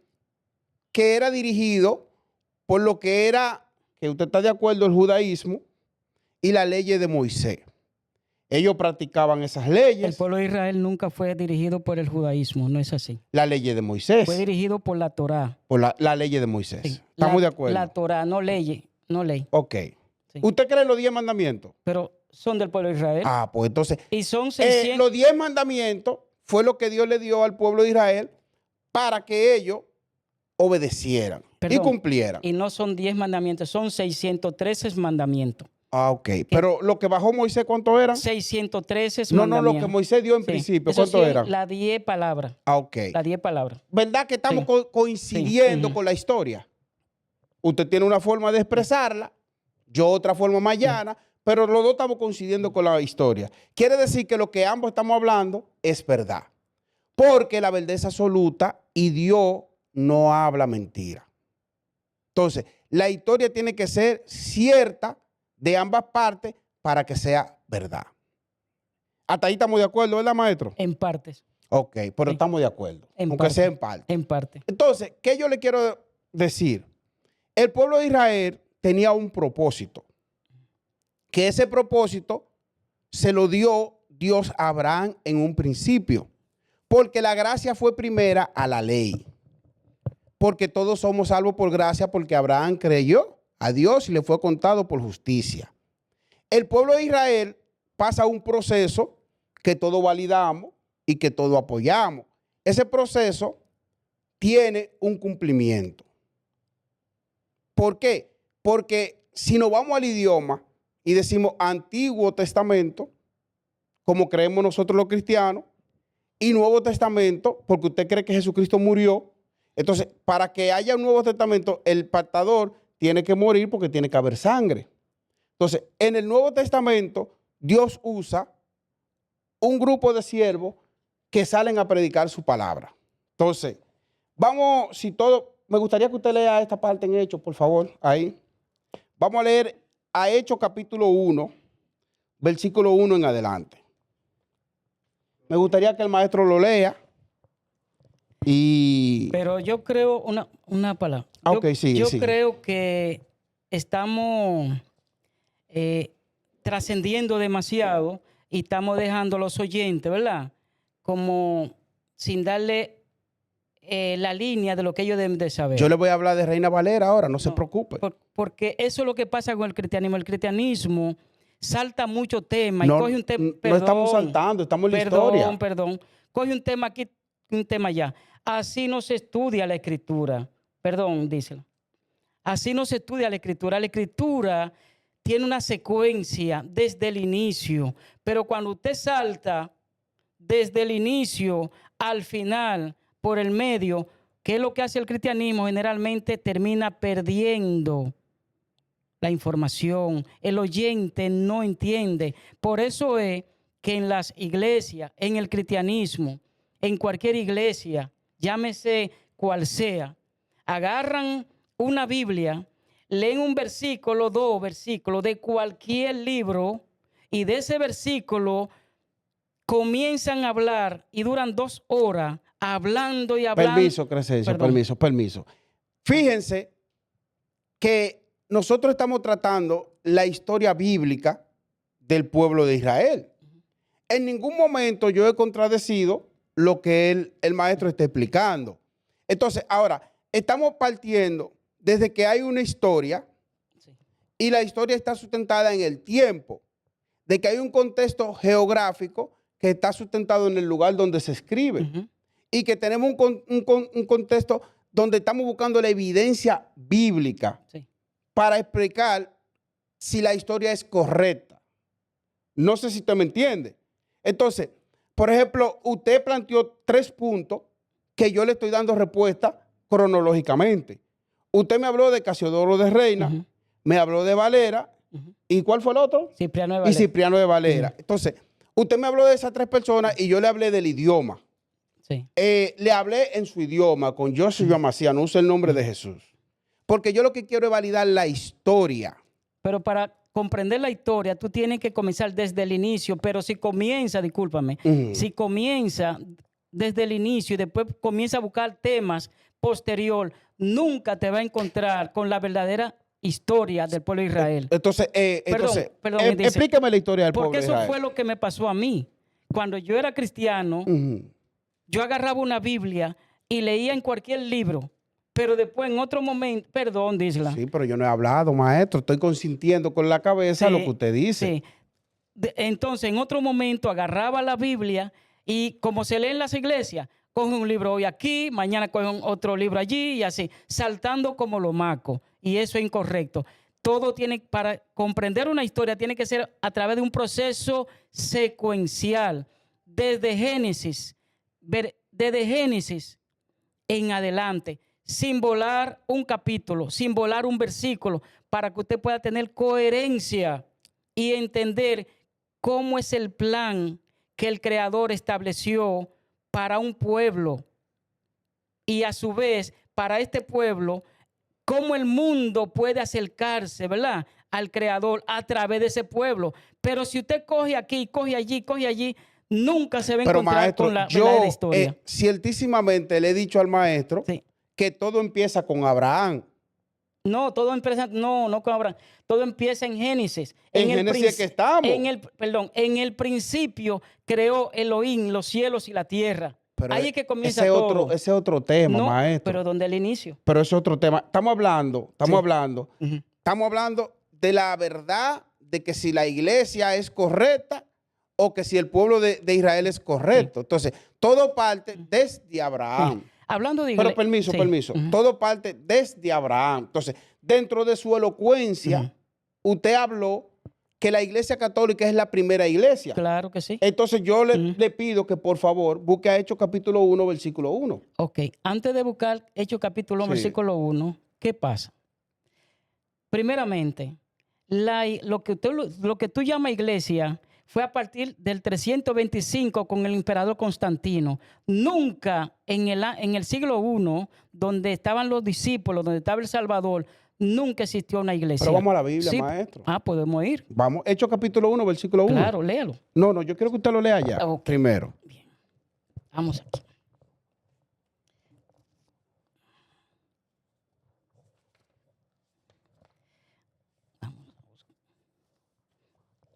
que era dirigido por lo que era, que usted está de acuerdo, el judaísmo y las leyes de Moisés. Ellos practicaban esas leyes. El pueblo de Israel nunca fue dirigido por el judaísmo, no es así. La ley de Moisés. Fue dirigido por la Torá. Por la ley de Moisés. Sí. ¿Estamos de acuerdo? La Torá, no ley. Ok. Sí. ¿Usted cree en los 10 mandamientos? Pero son del pueblo de Israel. Ah, pues entonces, Y son 600. los 10 mandamientos fue lo que Dios le dio al pueblo de Israel para que ellos obedecieran y cumplieran. Y no son 10 mandamientos, son 613 mandamientos. Ah, ok. Pero lo que bajó Moisés, ¿cuánto eran? 613 No, mandamientos. lo que Moisés dio en Sí. principio, Eso ¿cuánto sí, eran? las 10 palabras. Ah, ok. Las 10 palabras. ¿Verdad que estamos Sí. coincidiendo Sí. con la historia? Usted tiene una forma de expresarla, yo otra forma más llana, pero los dos estamos coincidiendo con la historia. Quiere decir que lo que ambos estamos hablando es verdad. Porque la verdad es absoluta y Dios no habla mentira. Entonces, la historia tiene que ser cierta de ambas partes para que sea verdad. Hasta ahí estamos de acuerdo, ¿verdad, maestro? En partes. Ok, pero Sí. estamos de acuerdo, En aunque parte. sea en parte. En parte. Entonces, ¿qué yo le quiero decir? El pueblo de Israel tenía un propósito, que ese propósito se lo dio Dios a Abraham en un principio, porque la gracia fue primera a la ley, porque todos somos salvos por gracia, porque Abraham creyó a Dios y le fue contado por justicia. El pueblo de Israel pasa un proceso que todos validamos y que todos apoyamos. Ese proceso tiene un cumplimiento. ¿Por qué? Porque si nos vamos al idioma y decimos Antiguo Testamento, como creemos nosotros los cristianos, y Nuevo Testamento, porque usted cree que Jesucristo murió, entonces para que haya un Nuevo Testamento, el pactador tiene que morir porque tiene que haber sangre. Entonces, en el Nuevo Testamento, Dios usa un grupo de siervos que salen a predicar su palabra. Entonces, vamos, si todo, me gustaría que usted lea esta parte en Hechos, por favor, ahí. Vamos a leer a Hechos capítulo 1, versículo 1 en adelante. Me gustaría que el maestro lo lea. Pero yo creo una palabra. Ok, sigue, yo sigue. creo que estamos trascendiendo demasiado y estamos dejando a los oyentes, ¿verdad? Como sin darle la línea de lo que ellos deben de saber. Yo le voy a hablar de Reina Valera ahora, no se preocupe. Porque eso es lo que pasa con el cristianismo. El cristianismo salta mucho tema y No, coge un tema. no estamos saltando, estamos en la historia. Perdón. Coge un tema aquí, un tema allá. Así no se estudia la escritura. Perdón, díselo. Así no se estudia la escritura. La escritura tiene una secuencia desde el inicio. Pero cuando usted salta desde el inicio al final, por el medio, ¿qué es lo que hace el cristianismo? Generalmente termina perdiendo la información. El oyente no entiende. Por eso es que en las iglesias, en el cristianismo, en cualquier iglesia, llámese cual sea, agarran una Biblia, leen un versículo, 2 versículos de cualquier libro y de ese versículo comienzan a hablar y duran 2 horas hablando y hablando. Permiso, Crescencio, permiso. Fíjense que nosotros estamos tratando la historia bíblica del pueblo de Israel. En ningún momento yo he contradecido lo que el maestro está explicando. Entonces, ahora, estamos partiendo desde que hay una historia y la historia está sustentada en el tiempo, de que hay un contexto geográfico que está sustentado en el lugar donde se escribe y que tenemos un contexto donde estamos buscando la evidencia bíblica para explicar si la historia es correcta. No sé si usted me entiende. Entonces, por ejemplo, usted planteó 3 puntos que yo le estoy dando respuesta cronológicamente. Usted me habló de Casiodoro de Reina, Ujú. me habló de Valera, Ujú. ¿y cuál fue el otro? Cipriano de Y Valera. Cipriano de Valera. Entonces, usted me habló de esas tres personas y yo le hablé del idioma. Sí. Le hablé en su idioma con Joshua Macías, no use el nombre de Jesús. Porque yo lo que quiero es validar la historia. Pero para comprender la historia, tú tienes que comenzar desde el inicio. Pero si comienza, discúlpame, Ujú. si comienza desde el inicio y después comienza a buscar temas posterior, nunca te va a encontrar con la verdadera historia del pueblo de Israel. Entonces, Perdón, me dice, explíqueme la historia del pueblo porque de eso Israel. fue lo que me pasó a mí. Cuando yo era cristiano, Ujú. yo agarraba una Biblia y leía en cualquier libro, pero después en otro momento, perdón, Disla. Sí, pero yo no he hablado, maestro. Estoy consintiendo con la cabeza lo que usted dice. Sí. Entonces, en otro momento agarraba la Biblia y como se lee en las iglesias, coge un libro hoy aquí, mañana coge otro libro allí y así, saltando como los macos. Y eso es incorrecto. Todo tiene, para comprender una historia, tiene que ser a través de un proceso secuencial. Desde Génesis en adelante, sin volar un capítulo, sin volar un versículo, para que usted pueda tener coherencia y entender cómo es el plan que el Creador estableció para un pueblo y a su vez para este pueblo, cómo el mundo puede acercarse, ¿verdad?, al Creador a través de ese pueblo. Pero si usted coge aquí, coge allí, nunca se va a Pero encontrar maestro, con la yo verdadera historia. ciertísimamente le he dicho al maestro Sí. que todo empieza con Abraham. No, todo empieza, no con Abraham. Todo empieza en Génesis. En Génesis es que estamos. En el principio creó Elohim los cielos y la tierra. Pero Ahí es que comienza ese todo. ese es otro tema, No, maestro. pero ¿dónde el inicio? Pero ese es otro tema. Estamos Sí. hablando de la verdad de que si la iglesia es correcta o que si el pueblo de Israel es correcto. Entonces, todo parte desde Abraham. Sí. Hablando de Pero permiso. Todo parte desde Abraham. Entonces, dentro de su elocuencia, usted habló que la iglesia católica es la primera iglesia. Claro que sí. Entonces, yo le pido que por favor busque a Hechos capítulo 1, versículo 1. Ok, antes de buscar Hechos capítulo 1, Sí. versículo 1, ¿qué pasa? Primeramente, lo que tú llamas iglesia fue a partir del 325 con el emperador Constantino. Nunca en el siglo I, donde estaban los discípulos, donde estaba el Salvador, nunca existió una iglesia. Pero vamos a la Biblia, Sí. maestro. Podemos ir. Vamos, Hechos capítulo 1, versículo 1. Claro, léalo. No, yo quiero que usted lo lea ya, Ok. primero. Bien. Vamos aquí.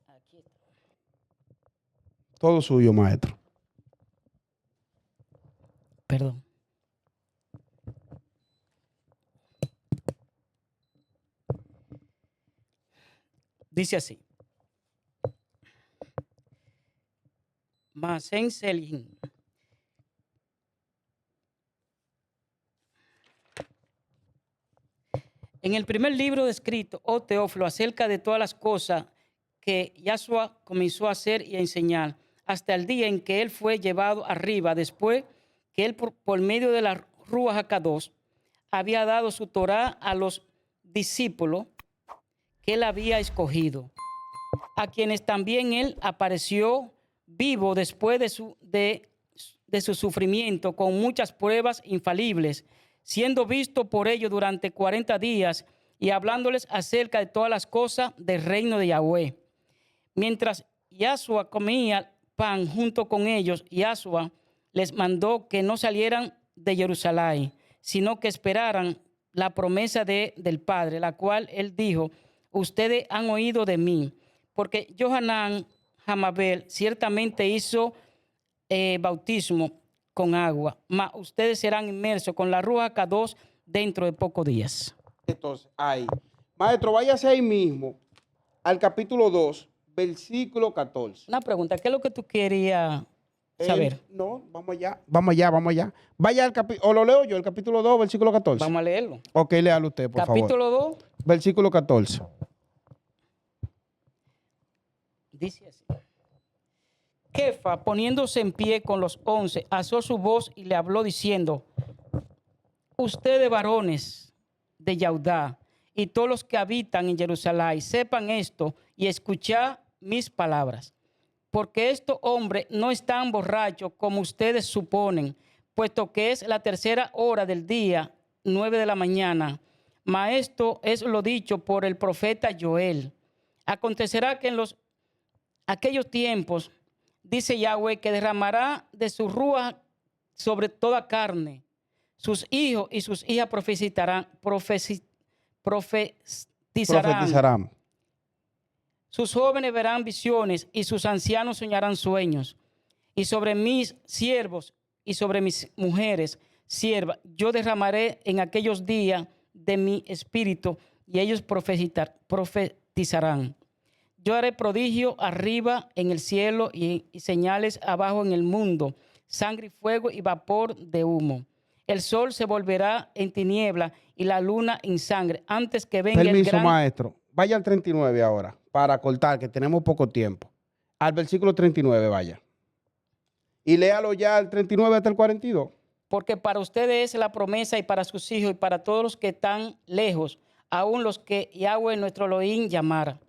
Aquí está. Todo suyo, maestro. Perdón. Dice así. Masen Selin. En el primer libro escrito, oh Teófilo, acerca de todas las cosas que Yahshua comenzó a hacer y a enseñar, hasta el día en que él fue llevado arriba, después que él por medio de la Ruach HaKadosh había dado su Torah a los discípulos que él había escogido, a quienes también él apareció vivo después de su sufrimiento con muchas pruebas infalibles, siendo visto por ellos durante 40 días y hablándoles acerca de todas las cosas del reino de Yahweh. Mientras Yahshua comía pan junto con ellos, Yahshua les mandó que no salieran de Jerusalén, sino que esperaran la promesa del Padre, la cual él dijo: ustedes han oído de mí, porque Johanán Hamabel ciertamente hizo bautismo con agua, mas ustedes serán inmersos con la Ruach HaKadosh dentro de pocos días. Entonces, ahí. Maestro, váyase ahí mismo al capítulo 2, versículo 14. Una pregunta, ¿qué es lo que tú querías saber? No, vamos allá. Vaya al capítulo, o lo leo yo, el capítulo 2, versículo 14. Vamos a leerlo. Ok, léalo usted, por favor. Capítulo 2. Versículo 14. Dice así. Kefa, poniéndose en pie con los 11, alzó su voz y le habló diciendo: ustedes varones de Yahudá y todos los que habitan en Jerusalén, sepan esto y escuchad mis palabras. Porque estos hombres no están borrachos como ustedes suponen, puesto que es la 3:00 hora del día, 9 de la mañana. Mas esto es lo dicho por el profeta Joel. Acontecerá que en aquellos tiempos, dice Yahweh, que derramará de su rúa sobre toda carne. Sus hijos y sus hijas profetizarán. Sus jóvenes verán visiones y sus ancianos soñarán sueños. Y sobre mis siervos y sobre mis mujeres siervas yo derramaré en aquellos días de mi espíritu y ellos profetizarán. Yo haré prodigio arriba en el cielo y señales abajo en el mundo, sangre y fuego y vapor de humo. El sol se volverá en tiniebla y la luna en sangre antes que venga el gran... maestro. Vaya al 39 ahora, para cortar, que tenemos poco tiempo. Al versículo 39 vaya. Y léalo ya al 39 hasta el 42. Porque para ustedes es la promesa y para sus hijos y para todos los que están lejos, aún los que Yahweh nuestro Elohim llamara.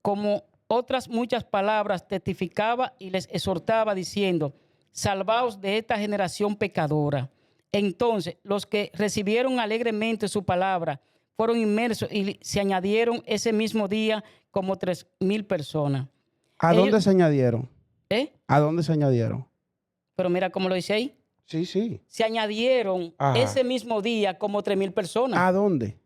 Como otras muchas palabras testificaba y les exhortaba diciendo: salvaos de esta generación pecadora. Entonces los que recibieron alegremente su palabra fueron inmersos y se añadieron ese mismo día como 3,000 personas. ¿A dónde se añadieron? ¿A dónde se añadieron? Pero mira cómo lo dice ahí. Sí, sí. Se añadieron ese mismo día como 3,000 personas. ¿A dónde?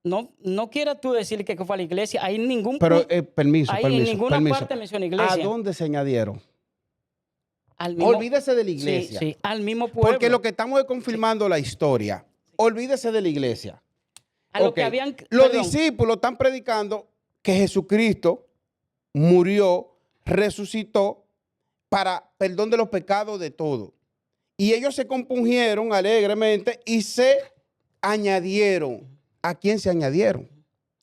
No quieras tú decir que fue a la iglesia. Hay ningún Pero permiso. En ninguna parte menciona iglesia. ¿A dónde se añadieron? Mismo, olvídese de la iglesia. Sí, al mismo pueblo. Porque lo que estamos es confirmando la historia. Olvídese de la iglesia. A lo que habían, los discípulos están predicando que Jesucristo murió, resucitó para perdón de los pecados de todos. Y ellos se compungieron alegremente y se añadieron. ¿A quién se añadieron?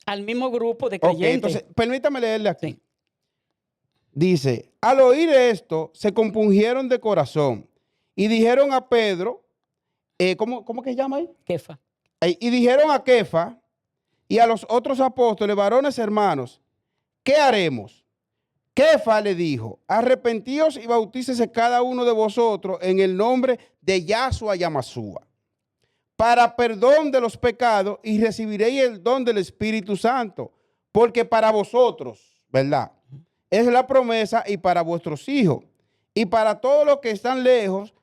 Al mismo grupo de creyentes. Entonces, permítame leerle aquí. Sí. Dice: al oír esto, se compungieron de corazón y dijeron a Pedro, ¿cómo que se llama ahí? Kefa. Y dijeron a Kefa y a los otros apóstoles, varones hermanos, ¿qué haremos? Kefa le dijo: arrepentíos y bautícese cada uno de vosotros en el nombre de Yahshua Yamasúa, para perdón de los pecados, y recibiréis el don del Espíritu Santo, porque para vosotros, ¿verdad?, es la promesa, y para vuestros hijos, y para todos los que están lejos,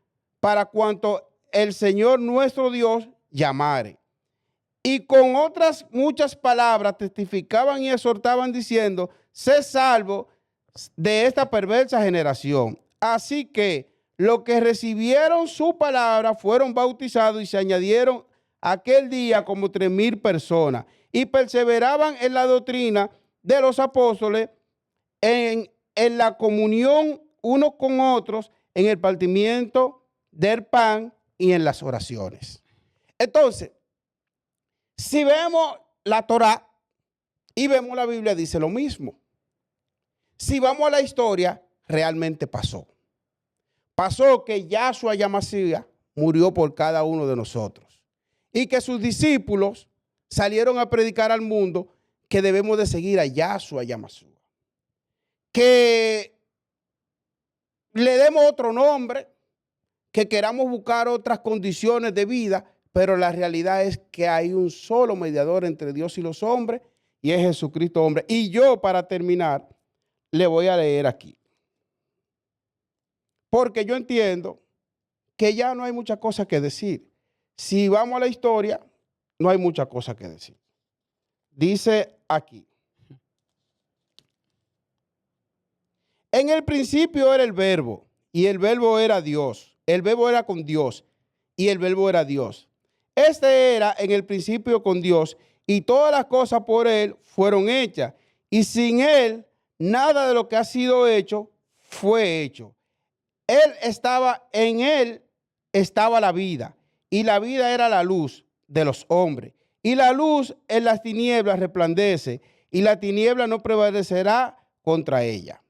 para cuanto el Señor nuestro Dios llamare. Y con otras muchas palabras testificaban y exhortaban diciendo: sé salvo de esta perversa generación. Así que los que recibieron su palabra fueron bautizados y se añadieron aquel día como 3,000 personas y perseveraban en la doctrina de los apóstoles, en la comunión unos con otros, en el partimiento del pan y en las oraciones. Entonces, si vemos la Torá y vemos la Biblia, dice lo mismo. Si vamos a la historia, realmente pasó. Pasó que Yahshua Yamasía murió por cada uno de nosotros y que sus discípulos salieron a predicar al mundo que debemos de seguir a Yahshua Yamasúa. Que le demos otro nombre, que queramos buscar otras condiciones de vida, pero la realidad es que hay un solo mediador entre Dios y los hombres, y es Jesucristo hombre. Y yo, para terminar, le voy a leer aquí. Porque yo entiendo que ya no hay muchas cosas que decir. Si vamos a la historia, no hay muchas cosas que decir. Dice aquí: en el principio era el verbo, y el verbo era Dios. El verbo era con Dios, y el verbo era Dios. Este era en el principio con Dios, y todas las cosas por él fueron hechas, y sin él nada de lo que ha sido hecho fue hecho. En él estaba la vida, y la vida era la luz de los hombres. Y la luz en las tinieblas resplandece, y la tiniebla no prevalecerá contra ella.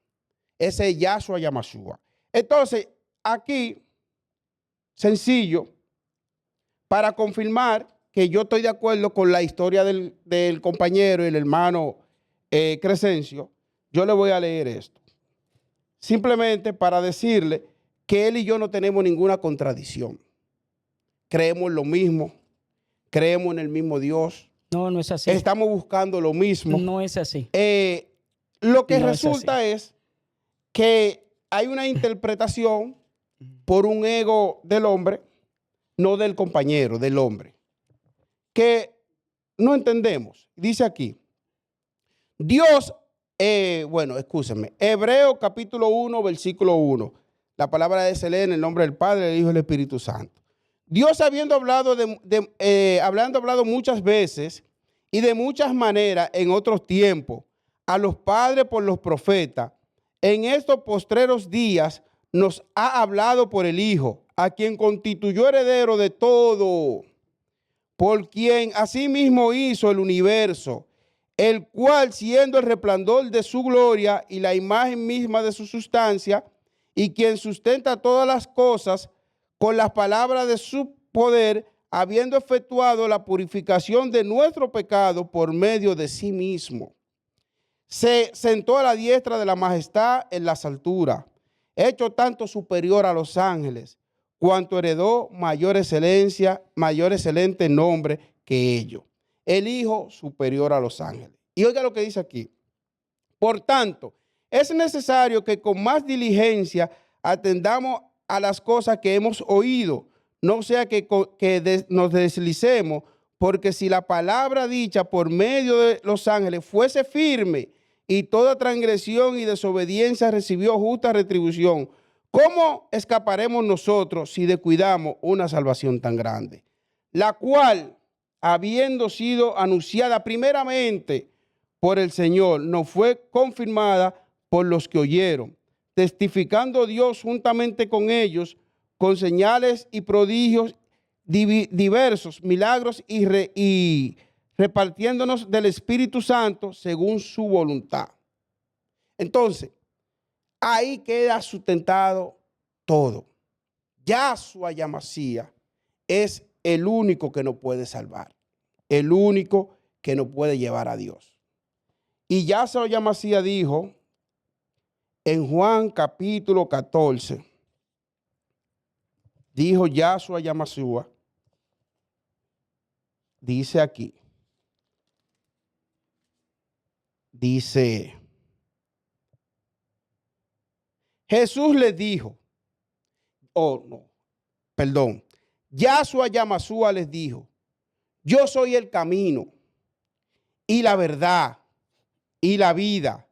Ese es Yahshua Yamasua. Entonces, aquí, sencillo, para confirmar que yo estoy de acuerdo con la historia del compañero y el hermano Crescencio, yo le voy a leer esto. Simplemente para decirle que él y yo no tenemos ninguna contradicción. Creemos lo mismo, creemos en el mismo Dios. No, no es así. Estamos buscando lo mismo. No es así. Lo que No resulta es que hay una interpretación por un ego del hombre, no del compañero, del hombre, que no entendemos. Dice aquí, Dios, bueno, escúchenme, Hebreo capítulo 1, versículo 1. La palabra se lee en el nombre del Padre, del Hijo y del Espíritu Santo. Dios habiendo hablado muchas veces y de muchas maneras en otros tiempos a los padres por los profetas, en estos postreros días nos ha hablado por el Hijo, a quien constituyó heredero de todo, por quien asimismo hizo el universo, el cual siendo el resplandor de su gloria y la imagen misma de su sustancia, y quien sustenta todas las cosas con las palabras de su poder, habiendo efectuado la purificación de nuestro pecado por medio de sí mismo. Se sentó a la diestra de la majestad en las alturas, hecho tanto superior a los ángeles, cuanto heredó mayor excelencia, mayor excelente nombre que ellos. El Hijo superior a los ángeles. Y oiga lo que dice aquí. Por tanto, es necesario que con más diligencia atendamos a las cosas que hemos oído, no sea que nos deslicemos, porque si la palabra dicha por medio de los ángeles fuese firme y toda transgresión y desobediencia recibió justa retribución, ¿cómo escaparemos nosotros si descuidamos una salvación tan grande? La cual, habiendo sido anunciada primeramente por el Señor, nos fue confirmada por los que oyeron, testificando Dios juntamente con ellos, con señales y prodigios diversos, milagros y repartiéndonos del Espíritu Santo según su voluntad. Entonces, ahí queda sustentado todo. Yahshua Yamasía es el único que nos puede salvar, el único que nos puede llevar a Dios. Y Yahshua Yamasía dijo en Juan capítulo 14, dijo Yahshua Yamasua, dice aquí, dice, Jesús les dijo, Yahshua Yamasua les dijo, yo soy el camino y la verdad y la vida.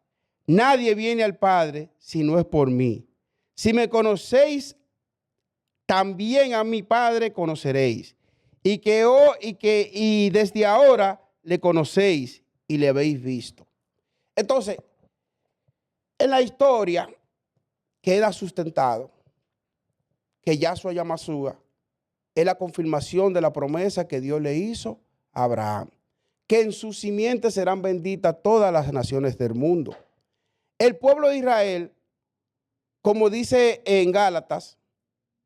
Nadie viene al Padre si no es por mí. Si me conocéis, también a mi Padre conoceréis. Y desde ahora le conocéis y le habéis visto. Entonces, en la historia queda sustentado que Yahshua Yamasua es la confirmación de la promesa que Dios le hizo a Abraham, que en sus simientes serán benditas todas las naciones del mundo. El pueblo de Israel, como dice en Gálatas,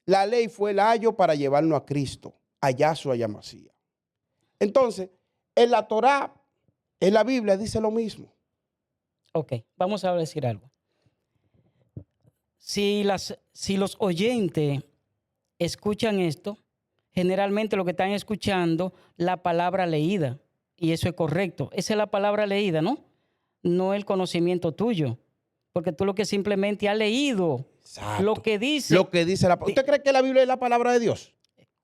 la ley fue el ayo para llevarnos a Cristo, a Yahshua Yamasía. Entonces, en la Torá, en la Biblia dice lo mismo. Ok, vamos a decir algo. Si los oyentes escuchan esto, generalmente lo que están escuchando, la palabra leída, y eso es correcto. Esa es la palabra leída, ¿no? No el conocimiento tuyo, porque tú lo que simplemente has leído. Exacto. Lo que dice la palabra. ¿Usted cree que la Biblia es la palabra de Dios?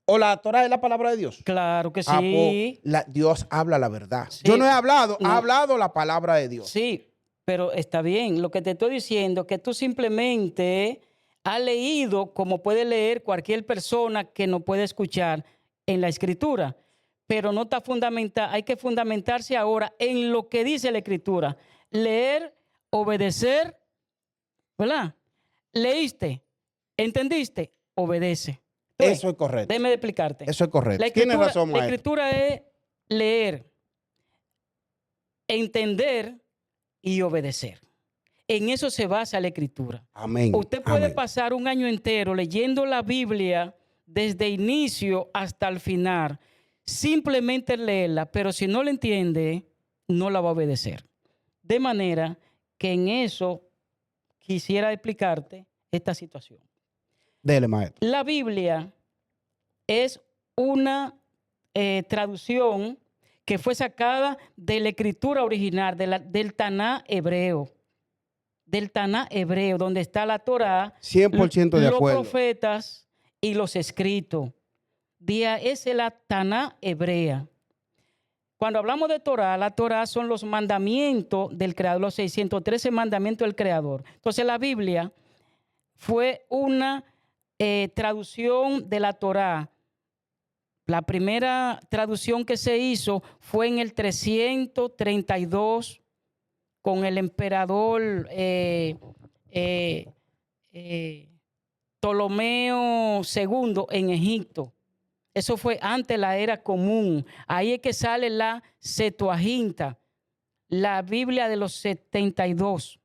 ¿O la Torá es la palabra de Dios? Claro que sí. Dios habla la verdad. Sí. Yo no he hablado, No. ha hablado la palabra de Dios. Sí, pero está bien. Lo que te estoy diciendo es que tú simplemente has leído como puede leer cualquier persona que no puede escuchar en la Escritura, pero no está fundamentada. Hay que fundamentarse ahora en lo que dice la Escritura. Leer, obedecer, ¿verdad? Leíste, entendiste, obedece. Eso es correcto. Déjame explicarte. Eso es correcto. Tienes razón, La maestro. Escritura es leer, entender y obedecer. En eso se basa la Escritura. Amén. Usted puede Amén. pasar un año entero leyendo la Biblia desde inicio hasta el final. Simplemente leerla, pero si no la entiende, no la va a obedecer. De manera que en eso quisiera explicarte esta situación. Dele, maestro. La Biblia es una traducción que fue sacada de la escritura original, del Taná hebreo. Del Taná hebreo, donde está la Torá, 100% de acuerdo. los profetas y los escritos. Es la Taná hebrea. Cuando hablamos de Torá, la Torá son los mandamientos del Creador, los 613 mandamientos del Creador. Entonces la Biblia fue una traducción de la Torá. La primera traducción que se hizo fue en el 332 con el emperador Ptolomeo II en Egipto. Eso fue antes de la era común. Ahí es que sale la Septuaginta, la Biblia de los 72.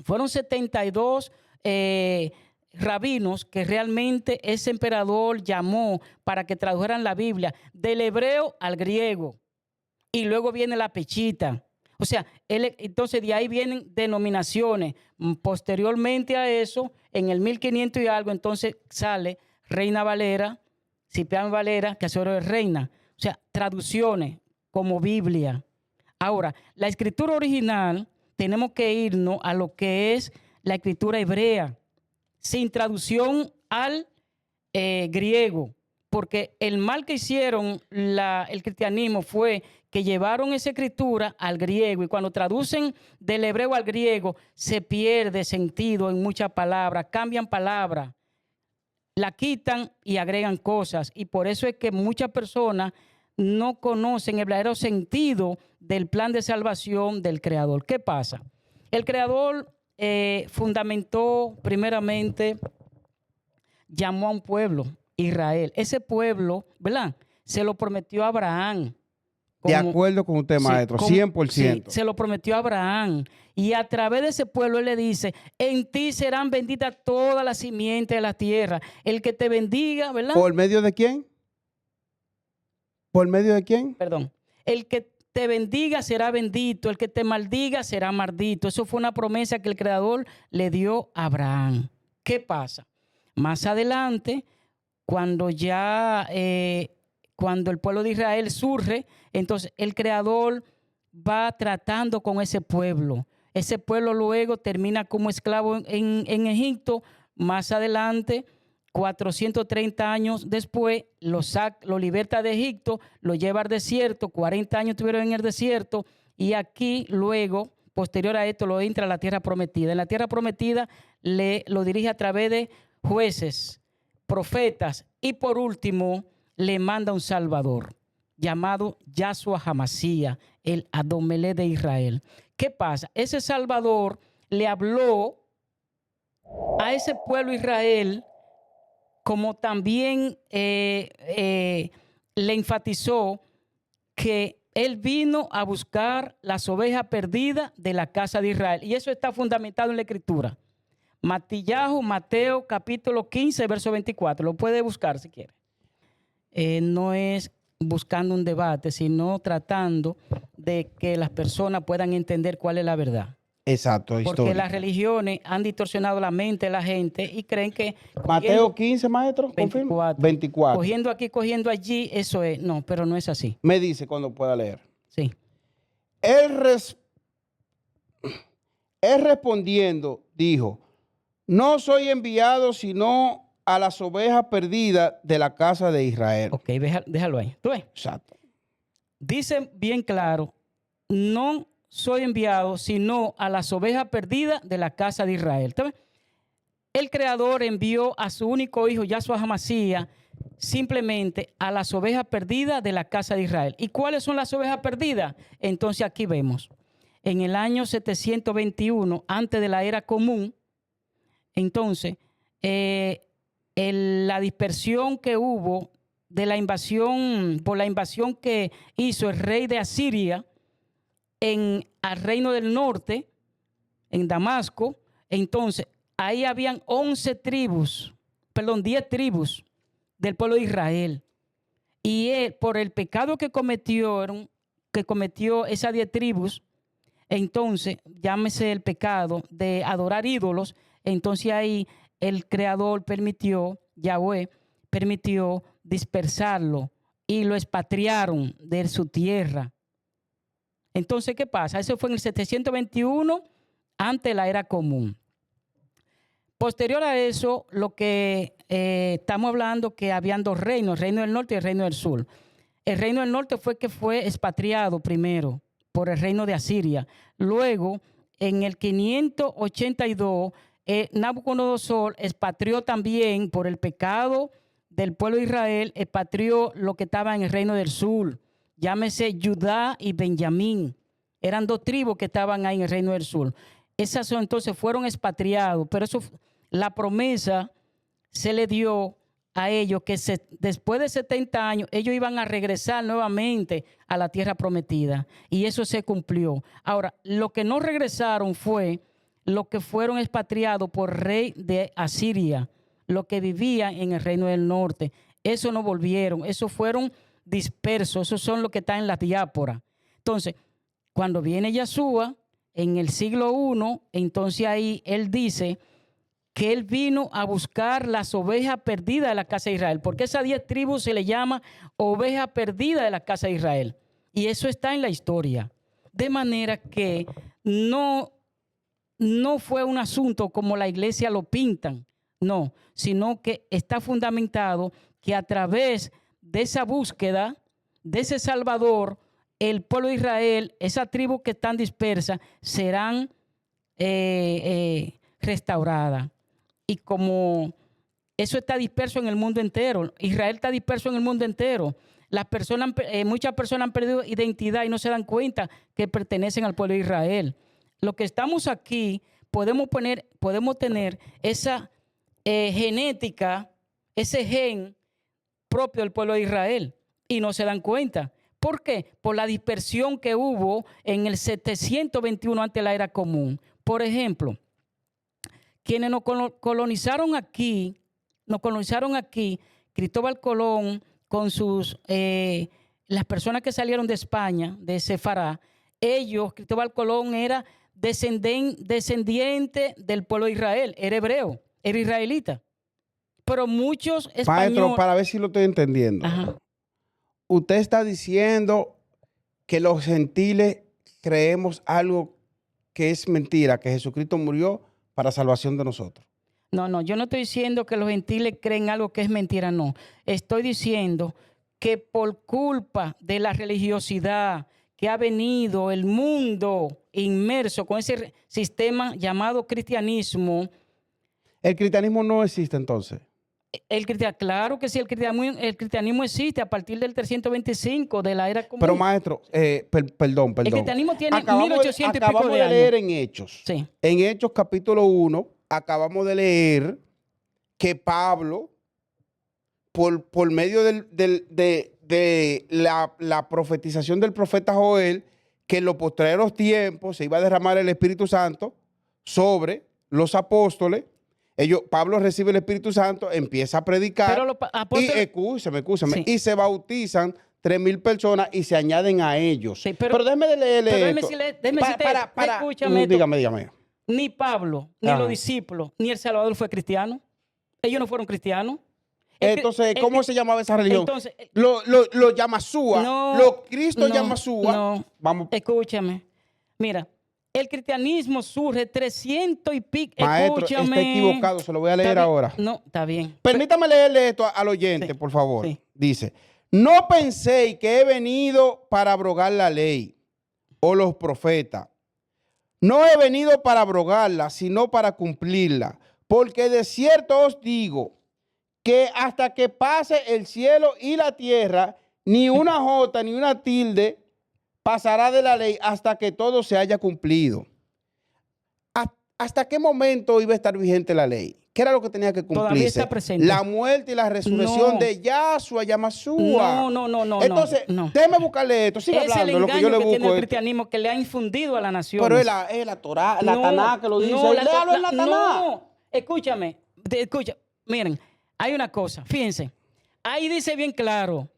Fueron 72 rabinos que realmente ese emperador llamó para que tradujeran la Biblia del hebreo al griego. Y luego viene la Pechita. O sea, entonces de ahí vienen denominaciones. Posteriormente a eso, en el 1500 y algo, entonces sale Reina Valera, Cipriano Valera, que ahora es reina. O sea, traducciones como Biblia. Ahora, la escritura original, tenemos que irnos a lo que es la escritura hebrea, sin traducción al griego, porque el mal que hicieron el cristianismo fue que llevaron esa escritura al griego, y cuando traducen del hebreo al griego se pierde sentido en muchas palabras, cambian palabras, la quitan y agregan cosas, y por eso es que muchas personas no conocen el verdadero sentido del plan de salvación del Creador. ¿Qué pasa? El Creador fundamentó primeramente, llamó a un pueblo, Israel. Ese pueblo, ¿verdad? Se lo prometió a Abraham. De acuerdo con usted, maestro, 100%. Sí, se lo prometió a Abraham. Y a través de ese pueblo él le dice, en ti serán benditas todas las simientes de la tierra. El que te bendiga, ¿verdad? ¿Por medio de quién? ¿Por medio de quién? Perdón. El que te bendiga será bendito, el que te maldiga será maldito. Eso fue una promesa que el Creador le dio a Abraham. ¿Qué pasa? Más adelante, cuando el pueblo de Israel surge, entonces el Creador va tratando con ese pueblo. Ese pueblo luego termina como esclavo en Egipto. Más adelante, 430 años después, lo liberta de Egipto, lo lleva al desierto, 40 años estuvieron en el desierto, y aquí luego, posterior a esto, lo entra a la tierra prometida. En la tierra prometida lo dirige a través de jueces, profetas, y por último le manda un Salvador llamado Yahshua HaMashiach, el Adomelech de Israel. ¿Qué pasa? Ese Salvador le habló a ese pueblo Israel, como también le enfatizó que él vino a buscar las ovejas perdidas de la casa de Israel. Y eso está fundamentado en la Escritura. Mateo capítulo 15, verso 24. Lo puede buscar si quiere. No es buscando un debate, sino tratando de que las personas puedan entender cuál es la verdad. Exacto, Porque histórica. las religiones han distorsionado la mente de la gente y creen que... Mateo 15, maestro, confirma. 24. Cogiendo aquí, cogiendo allí, eso es. No, pero no es así. Me dice cuando pueda leer. Sí. Él respondiendo dijo, no soy enviado sino a las ovejas perdidas de la casa de Israel. Ok, déjalo ahí. ¿Tú ves? Exacto. Dice bien claro, no soy enviado sino a las ovejas perdidas de la casa de Israel. ¿Tú ves? El Creador envió a su único hijo, Yahshua HaMashiach, simplemente a las ovejas perdidas de la casa de Israel. ¿Y cuáles son las ovejas perdidas? Entonces aquí vemos, en el año 721, antes de la era común, entonces, la dispersión que hubo de la invasión, por la invasión que hizo el rey de Asiria al reino del norte, en Damasco. Entonces, ahí habían 10 tribus del pueblo de Israel. Y él, por el pecado que cometió esas 10 tribus, entonces, llámese el pecado de adorar ídolos, entonces ahí el Creador Yahweh permitió dispersarlo y lo expatriaron de su tierra. Entonces, ¿qué pasa? Eso fue en el 721 ante la era común. Posterior a eso, lo que estamos hablando que habían 2 reinos, el reino del norte y el reino del sur. El reino del norte fue expatriado primero por el reino de Asiria. Luego, en el 582, Nabucodonosor expatrió también por el pecado del pueblo de Israel, expatrió lo que estaba en el reino del sur. Llámese Judá y Benjamín. Eran 2 tribus que estaban ahí en el reino del sur. Esas entonces fueron expatriados, pero la promesa se le dio a ellos que después de 70 años ellos iban a regresar nuevamente a la tierra prometida, y eso se cumplió. Ahora, lo que no regresaron fue los que fueron expatriados por rey de Asiria, los que vivían en el reino del norte. Eso no volvieron, esos fueron dispersos, esos son los que están en la diáspora. Entonces, cuando viene Yeshua en el siglo I, entonces ahí él dice que él vino a buscar las ovejas perdidas de la casa de Israel, porque esas 10 tribus se le llama oveja perdida de la casa de Israel, y eso está en la historia. De manera que no fue un asunto como la iglesia lo pintan, no, sino que está fundamentado que a través de esa búsqueda de ese Salvador, el pueblo de Israel, esas tribus que están dispersas, serán restauradas. Y como eso está disperso en el mundo entero, Israel está disperso en el mundo entero, muchas personas han perdido identidad y no se dan cuenta que pertenecen al pueblo de Israel. Lo que estamos aquí, podemos tener esa genética, ese gen propio del pueblo de Israel, y no se dan cuenta. ¿Por qué? Por la dispersión que hubo en el 721 ante la era común. Por ejemplo, quienes nos colonizaron aquí, Cristóbal Colón con las personas que salieron de España, de Sefará, Cristóbal Colón era descendiente del pueblo de Israel, era hebreo, era israelita. Pero muchos españoles... Maestro, para ver si lo estoy entendiendo. Ajá. Usted está diciendo que los gentiles creemos algo que es mentira, que Jesucristo murió para salvación de nosotros. No, yo no estoy diciendo que los gentiles creen algo que es mentira, no. Estoy diciendo que por culpa de la religiosidad que ha venido el mundo inmerso con ese sistema llamado cristianismo. ¿El cristianismo no existe entonces? Claro que sí, el cristianismo existe a partir del 325 de la era común. Pero maestro, perdón. El cristianismo tiene acabamos 1800 y pico acabamos de de años. leer en Hechos. Sí. En Hechos capítulo 1, acabamos de leer que Pablo, por medio de la profetización del profeta Joel, que en los postreros tiempos se iba a derramar el Espíritu Santo sobre los apóstoles. Pablo recibe el Espíritu Santo, empieza a predicar, pero los apóstoles... y escúchame, Sí. y se bautizan 3,000 personas y se añaden a ellos. Sí, pero déjeme de leerle esto. Déjeme decirte, escúchame esto. Dígame. Ni Pablo, ni Ajá. los discípulos, ni el Salvador fue cristiano. Ellos no fueron cristianos. Entonces, ¿cómo se llamaba esa religión? Entonces, los Yamasúa, no, los Cristo no, Yamasúa. no. Vamos. Escúchame. Mira, el cristianismo surge 300 y pico. Maestro, está equivocado, se lo voy a leer ahora. No, está bien. Permítame leerle esto al oyente, Sí, por favor. sí. Dice, no penséis que he venido para abrogar la ley o los profetas. No he venido para abrogarla, sino para cumplirla. Porque de cierto os digo que hasta que pase el cielo y la tierra, ni una jota ni una tilde pasará de la ley hasta que todo se haya cumplido. ¿Hasta qué momento iba a estar vigente la ley? ¿Qué era lo que tenía que Todavía cumplirse? está presente. La muerte y la resurrección No. de Yahshua, Yamasúa. No. Entonces, no. déjeme buscarle esto. Sigue Es el hablando, lo que yo engaño le que tiene busco. el cristianismo que le ha infundido a la nación. Pero es la Torah, la Taná que lo dice. Léalo en la Taná. No, escúchame. Miren, hay una cosa, fíjense. Ahí dice bien claro,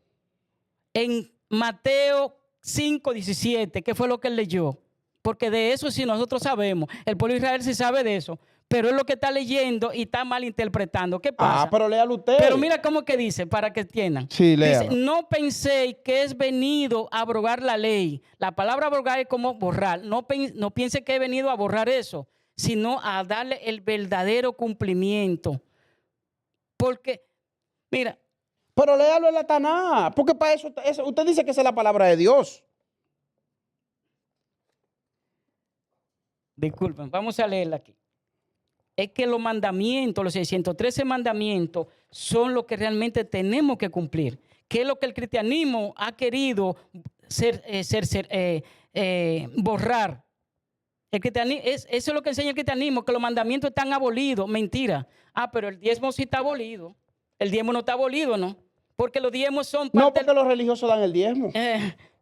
en Mateo 5:17, ¿qué fue lo que él leyó? Porque de eso sí nosotros sabemos. El pueblo de Israel sí sabe de eso. Pero es lo que está leyendo y está malinterpretando. ¿Qué pasa? Ah, pero léalo usted. Pero mira cómo que dice, para que entiendan. Sí, léalo. Dice, no penséis que es venido a abrogar la ley. La palabra abrogar es como borrar. No piense que he venido a borrar eso, sino a darle el verdadero cumplimiento. Porque, mira. Pero léalo en la Taná. Porque para eso usted dice que esa es la palabra de Dios. Disculpen, vamos a leerla aquí. Es que los mandamientos, los 613 mandamientos, son lo que realmente tenemos que cumplir. Que es lo que el cristianismo ha querido borrar. Eso es lo que enseña el cristianismo, que los mandamientos están abolidos. Mentira. Pero el diezmo sí está abolido. El diezmo no está abolido, ¿no? Porque los diezmos son parte... No, porque los religiosos dan el diezmo.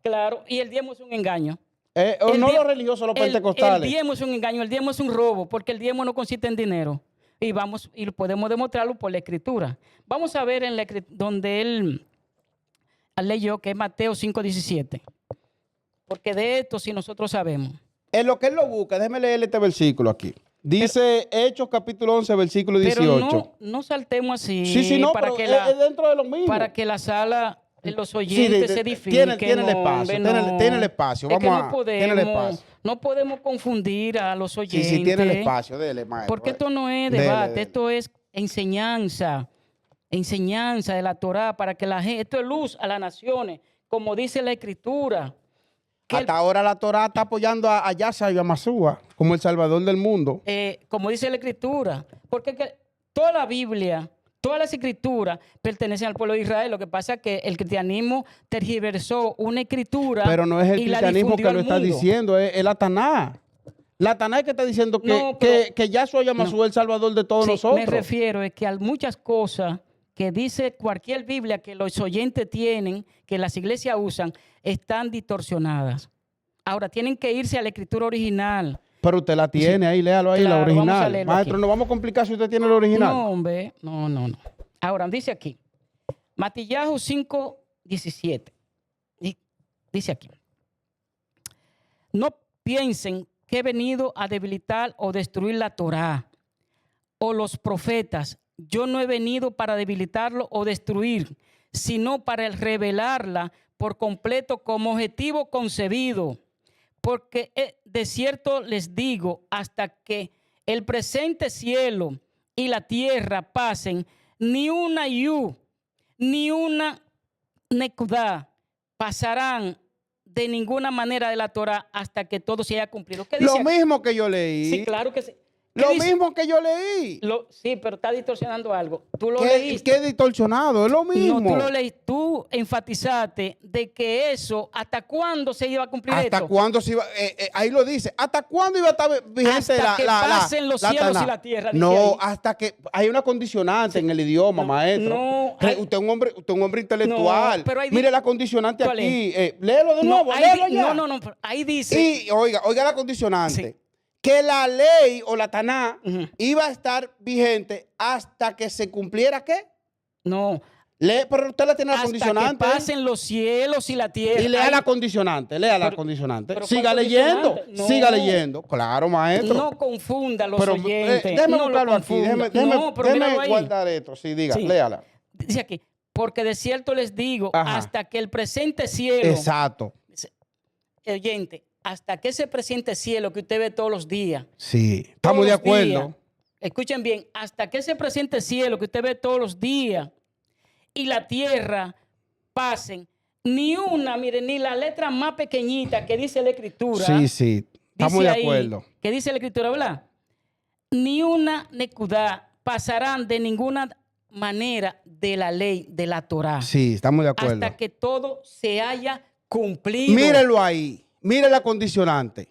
Claro, y el diezmo es un engaño. No los religiosos, los pentecostales. El diezmo es un engaño, el diezmo es un robo, porque el diezmo no consiste en dinero. Y podemos demostrarlo por la Escritura. Vamos a ver donde él leyó, que es Mateo 5:17. Porque de esto sí nosotros sabemos. En lo que él lo busca, déjeme leerle este versículo aquí. Dice Hechos capítulo 11, versículo 18. Pero no saltemos así. Sí, no, pero es dentro de lo mismo. Para que la sala... los oyentes se edifiquen. Tiene el espacio, tiene el espacio. No podemos confundir a los oyentes. Sí, tiene el espacio, dele, maestro. Porque esto no es debate, esto es enseñanza de la Torah para que la gente, esto es luz a las naciones, como dice la Escritura. Hasta ahora la Torah está apoyando a Yahshua y a Masúa como el Salvador del mundo. Como dice la Escritura, porque toda la Biblia... Todas las escrituras pertenecen al pueblo de Israel. Lo que pasa es que el cristianismo tergiversó una escritura. Pero no es el cristianismo que lo está diciendo, es la Taná. La Taná es que está diciendo que Yahshua y Yamasúa es el Salvador de todos nosotros. Me refiero es que hay muchas cosas que dice cualquier Biblia que los oyentes tienen, que las iglesias usan, están distorsionadas. Ahora, tienen que irse a la escritura original. Pero usted la tiene ahí, léalo ahí, claro, la original. Maestro, aquí. No vamos a complicar si usted tiene la original. No, hombre, no. Ahora, dice aquí, Matillahu 5:17. Dice aquí, no piensen que he venido a debilitar o destruir la Torá o los profetas. Yo no he venido para debilitarlo o destruir, sino para revelarla por completo como objetivo concebido. Porque de cierto les digo, hasta que el presente cielo y la tierra pasen, ni una yu, ni una nekudá pasarán de ninguna manera de la Torah hasta que todo se haya cumplido. ¿Qué dice lo mismo que yo leí. Sí, claro que sí. Lo mismo que yo leí. Sí, pero está distorsionando algo. Tú lo leíste. ¿Qué distorsionado? Es lo mismo. No, tú lo leíste. Tú enfatizaste de que eso, ¿hasta cuándo se iba a cumplir esto? ¿Hasta cuándo se iba? Ahí lo dice. ¿Hasta cuándo iba a estar vigente hasta que pasen los cielos y la tierra. No, hasta que hay una condicionante en el idioma, maestro. No. Usted es un hombre intelectual. No, pero mire la condicionante aquí. Léelo de nuevo. Léelo ya. No. Ahí dice. Y oiga la condicionante. Sí. Que la ley o la Taná iba a estar vigente hasta que se cumpliera, ¿qué? No. Pero usted la tiene la condicionante. Hasta que pasen los cielos y la tierra. Y lea la condicionante, la condicionante. Siga leyendo, siga leyendo. Claro, maestro. No confunda los oyentes. Déjeme buscarlo aquí. Déjeme guardar esto. Sí, diga, léala. Dice aquí, porque de cierto les digo, hasta que el presente cielo. Exacto. Oyente, hasta que ese presente cielo que usted ve todos los días. Sí, estamos de acuerdo. Escuchen bien, hasta que ese presente cielo que usted ve todos los días y la tierra pasen, ni la letra más pequeñita que dice la Escritura. Sí, estamos de acuerdo. Que dice la Escritura, ¿verdad? Ni una nekudá pasarán de ninguna manera de la ley de la Torá. Sí, estamos de acuerdo. Hasta que todo se haya cumplido. Mírelo ahí. Mire la condicionante.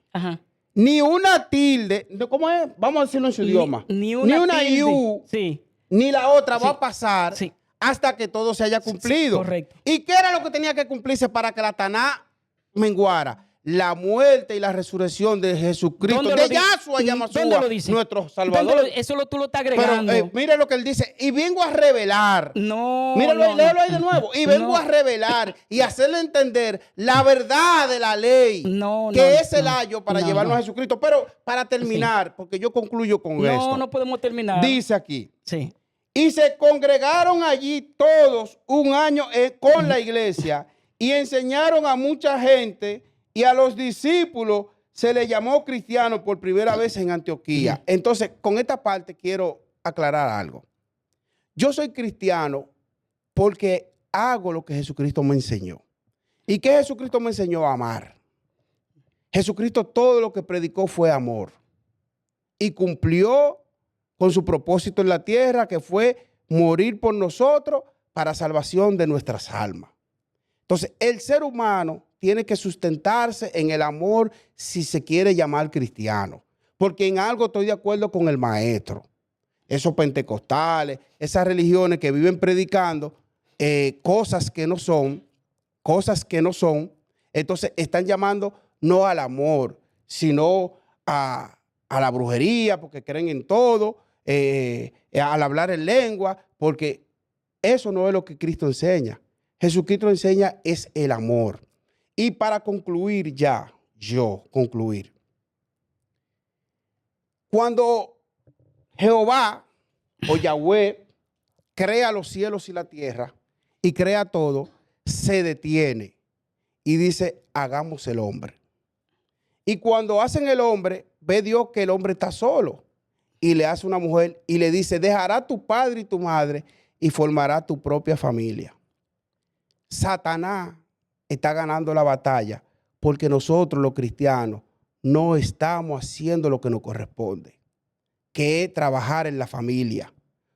ni una tilde, ¿cómo es? Vamos a decirlo en su idioma. Ni una tilde. iu, Sí. ni la otra va Sí. a pasar Sí. hasta que todo se haya cumplido. Correcto. ¿Y qué era lo que tenía que cumplirse para que la Taná menguara? La muerte y la resurrección de Jesucristo, ¿Dónde de lo dice? Yahshua Yamashua, ¿Dónde lo dice? nuestro Salvador. Eso tú lo estás Pero agregando. mire lo que él dice, y vengo a revelar. No. Míralo no, ahí, léelo no. ahí de nuevo. Y vengo No. a revelar y hacerle entender la verdad de la ley, No, que no, es el no. ayo para No, llevarnos no. a Jesucristo. Pero para terminar, porque yo concluyo con esto. No podemos terminar. Dice aquí, Sí. y se congregaron allí todos un año con la iglesia y enseñaron a mucha gente, y a los discípulos se les llamó cristianos por primera vez en Antioquía. Entonces, con esta parte quiero aclarar algo. Yo soy cristiano porque hago lo que Jesucristo me enseñó. ¿Y qué Jesucristo me enseñó? A amar. Jesucristo todo lo que predicó fue amor. Y cumplió con su propósito en la tierra, que fue morir por nosotros para salvación de nuestras almas. Entonces, el ser humano tiene que sustentarse en el amor si se quiere llamar cristiano. Porque en algo estoy de acuerdo con el maestro. Esos pentecostales, esas religiones que viven predicando cosas que no son, entonces están llamando no al amor, sino a la brujería, porque creen en todo, al hablar en lengua, porque eso no es lo que Cristo enseña. Jesucristo enseña es el amor. Y para concluir concluir. Cuando Jehová o Yahweh crea los cielos y la tierra y crea todo, se detiene y dice, hagamos el hombre. Y cuando hacen el hombre, ve Dios que el hombre está solo y le hace una mujer y le dice, dejará tu padre y tu madre y formará tu propia familia. Satanás está ganando la batalla porque nosotros los cristianos no estamos haciendo lo que nos corresponde, que es trabajar en la familia,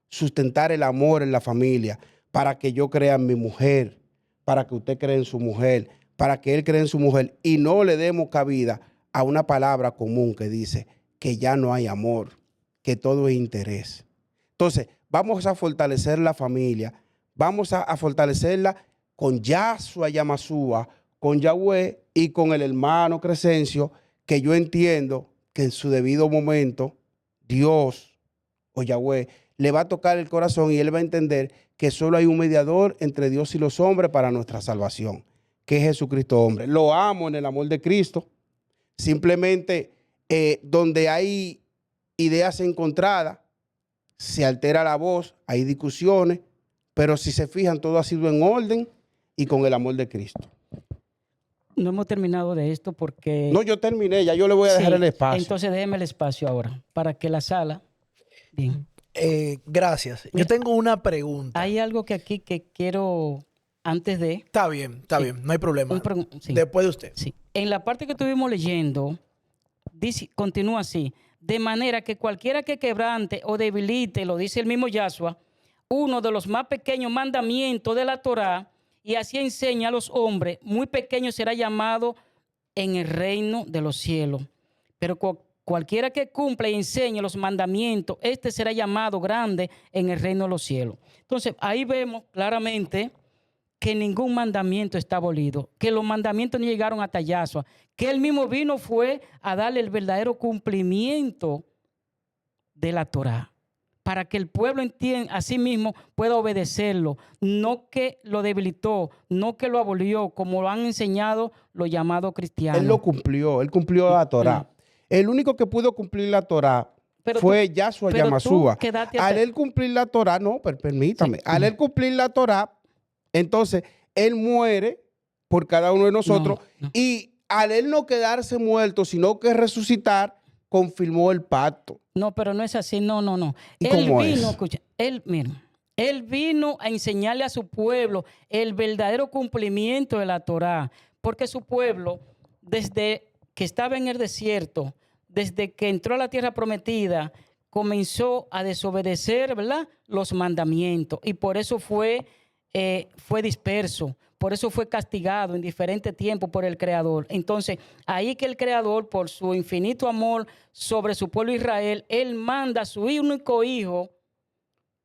sustentar el amor en la familia, para que yo crea en mi mujer, para que usted crea en su mujer, para que él crea en su mujer, y no le demos cabida a una palabra común que dice que ya no hay amor, que todo es interés. Entonces, vamos a fortalecer la familia, vamos a fortalecerla con Yahshua Yamashua, con Yahweh y con el hermano Crescencio, que yo entiendo que en su debido momento Dios o Yahweh le va a tocar el corazón y él va a entender que solo hay un mediador entre Dios y los hombres para nuestra salvación, que es Jesucristo hombre. Lo amo en el amor de Cristo. Simplemente donde hay ideas encontradas, se altera la voz, hay discusiones, pero si se fijan, todo ha sido en orden y con el amor de Cristo. No hemos terminado de esto porque... No, yo terminé, ya yo le voy a dejar el espacio. Entonces déjeme el espacio ahora para que la sala... Bien. Gracias. Yo tengo una pregunta. Hay algo que aquí que quiero, antes de... Está bien, no hay problema. Sí. Después de usted. Sí. En la parte que estuvimos leyendo, dice, continúa así, de manera que cualquiera que quebrante o debilite, lo dice el mismo Yahshua, uno de los más pequeños mandamientos de la Torá, y así enseña a los hombres, muy pequeño será llamado en el reino de los cielos. Pero cualquiera que cumpla y enseñe los mandamientos, este será llamado grande en el reino de los cielos. Entonces, ahí vemos claramente que ningún mandamiento está abolido, que los mandamientos no llegaron hasta Yahshua, que él mismo vino fue a darle el verdadero cumplimiento de la Torá, para que el pueblo entienda, a sí mismo pueda obedecerlo, no que lo debilitó, no que lo abolió, como lo han enseñado los llamados cristianos. Él lo cumplió, él cumplió la Torá. El único que pudo cumplir la Torá fue Yahshua Yamashua. Al él cumplir la Torá, no, permítame, al él cumplir la Torá, entonces él muere por cada uno de nosotros y al él no quedarse muerto, sino que resucitar, confirmó el pacto. No, pero no es así, no. ¿Y él cómo vino, es? escucha, él vino a enseñarle a su pueblo el verdadero cumplimiento de la Torá, porque su pueblo, desde que estaba en el desierto, desde que entró a la tierra prometida, comenzó a desobedecer, ¿verdad?, los mandamientos, y por eso fue fue disperso. Por eso fue castigado en diferentes tiempos por el Creador. Entonces, ahí que el Creador, por su infinito amor sobre su pueblo Israel, Él manda a su único hijo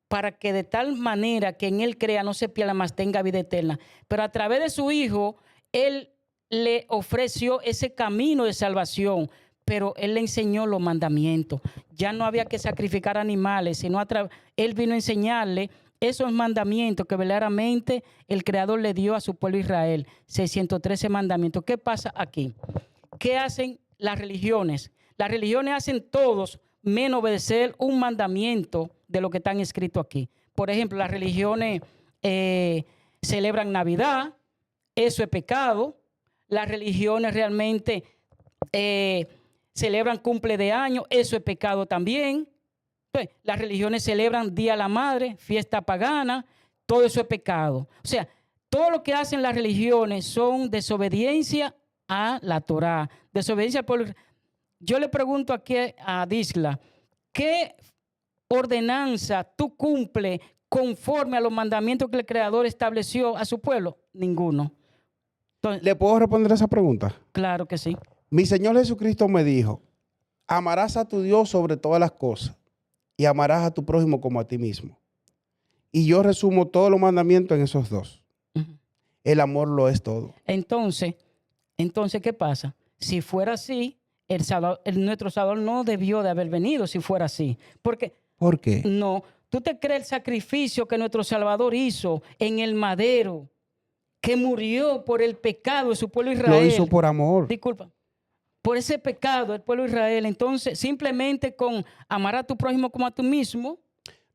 para que de tal manera que en Él crea no se pierda, más tenga vida eterna. Pero a través de su hijo, Él le ofreció ese camino de salvación, pero Él le enseñó los mandamientos. Ya no había que sacrificar animales, sino Él vino a enseñarle esos mandamientos que verdaderamente el Creador le dio a su pueblo Israel, 613 mandamientos. ¿Qué pasa aquí? ¿Qué hacen las religiones? Las religiones hacen todos menos obedecer un mandamiento de lo que están escritos aquí. Por ejemplo, las religiones celebran Navidad, eso es pecado. Las religiones realmente celebran cumple de año, eso es pecado también. Entonces, las religiones celebran Día de la Madre, fiesta pagana, todo eso es pecado. O sea, todo lo que hacen las religiones son desobediencia a la Torá, desobediencia al pueblo. Yo le pregunto aquí a Disla, ¿qué ordenanza tú cumples conforme a los mandamientos que el Creador estableció a su pueblo? Ninguno. Entonces, ¿Le puedo responder esa pregunta? claro que sí. Mi Señor Jesucristo me dijo, amarás a tu Dios sobre todas las cosas y amarás a tu prójimo como a ti mismo. Y yo resumo todos los mandamientos en esos dos. Uh-huh. El amor lo es todo. Entonces, ¿qué pasa? Si fuera así, nuestro Salvador no debió de haber venido si fuera así. Porque, ¿Por qué? no, ¿tú te crees el sacrificio que nuestro Salvador hizo en el madero, que murió por el pecado de su pueblo Israel? Lo hizo por amor. Disculpa. Por ese pecado del pueblo Israel. Entonces, simplemente con amar a tu prójimo como a tú mismo.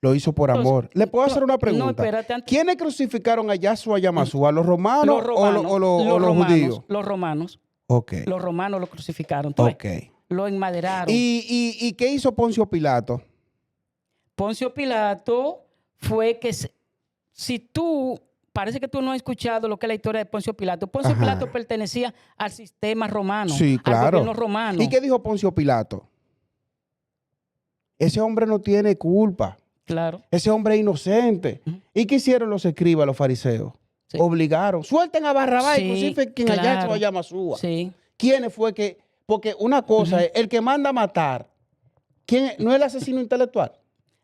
Lo hizo por amor. ¿Le puedo hacer una pregunta? No, espérate. ¿Quiénes crucificaron a Yahshua y a Masúa? ¿Los romanos, Los romanos, o los judíos? Los romanos. Ok. Los romanos lo crucificaron. Ok. Lo enmaderaron. ¿Y qué hizo Poncio Pilato? Poncio Pilato fue que, si tú, parece que tú no has escuchado lo que es la historia de Poncio Pilato. Poncio Ajá. Pilato pertenecía al sistema romano, Sí, claro. al gobierno romano. ¿Y qué dijo Poncio Pilato? Ese hombre no tiene culpa. Claro. Ese hombre es inocente. Ujú. ¿Y qué hicieron los escribas, los fariseos? Sí. Obligaron. Suelten a Barrabás y Sí, crucifiquen a claro. Yahshua y a Masúa. Sí. ¿Quiénes fue que...? Porque una cosa es, el que manda a matar, ¿quién no es el asesino intelectual?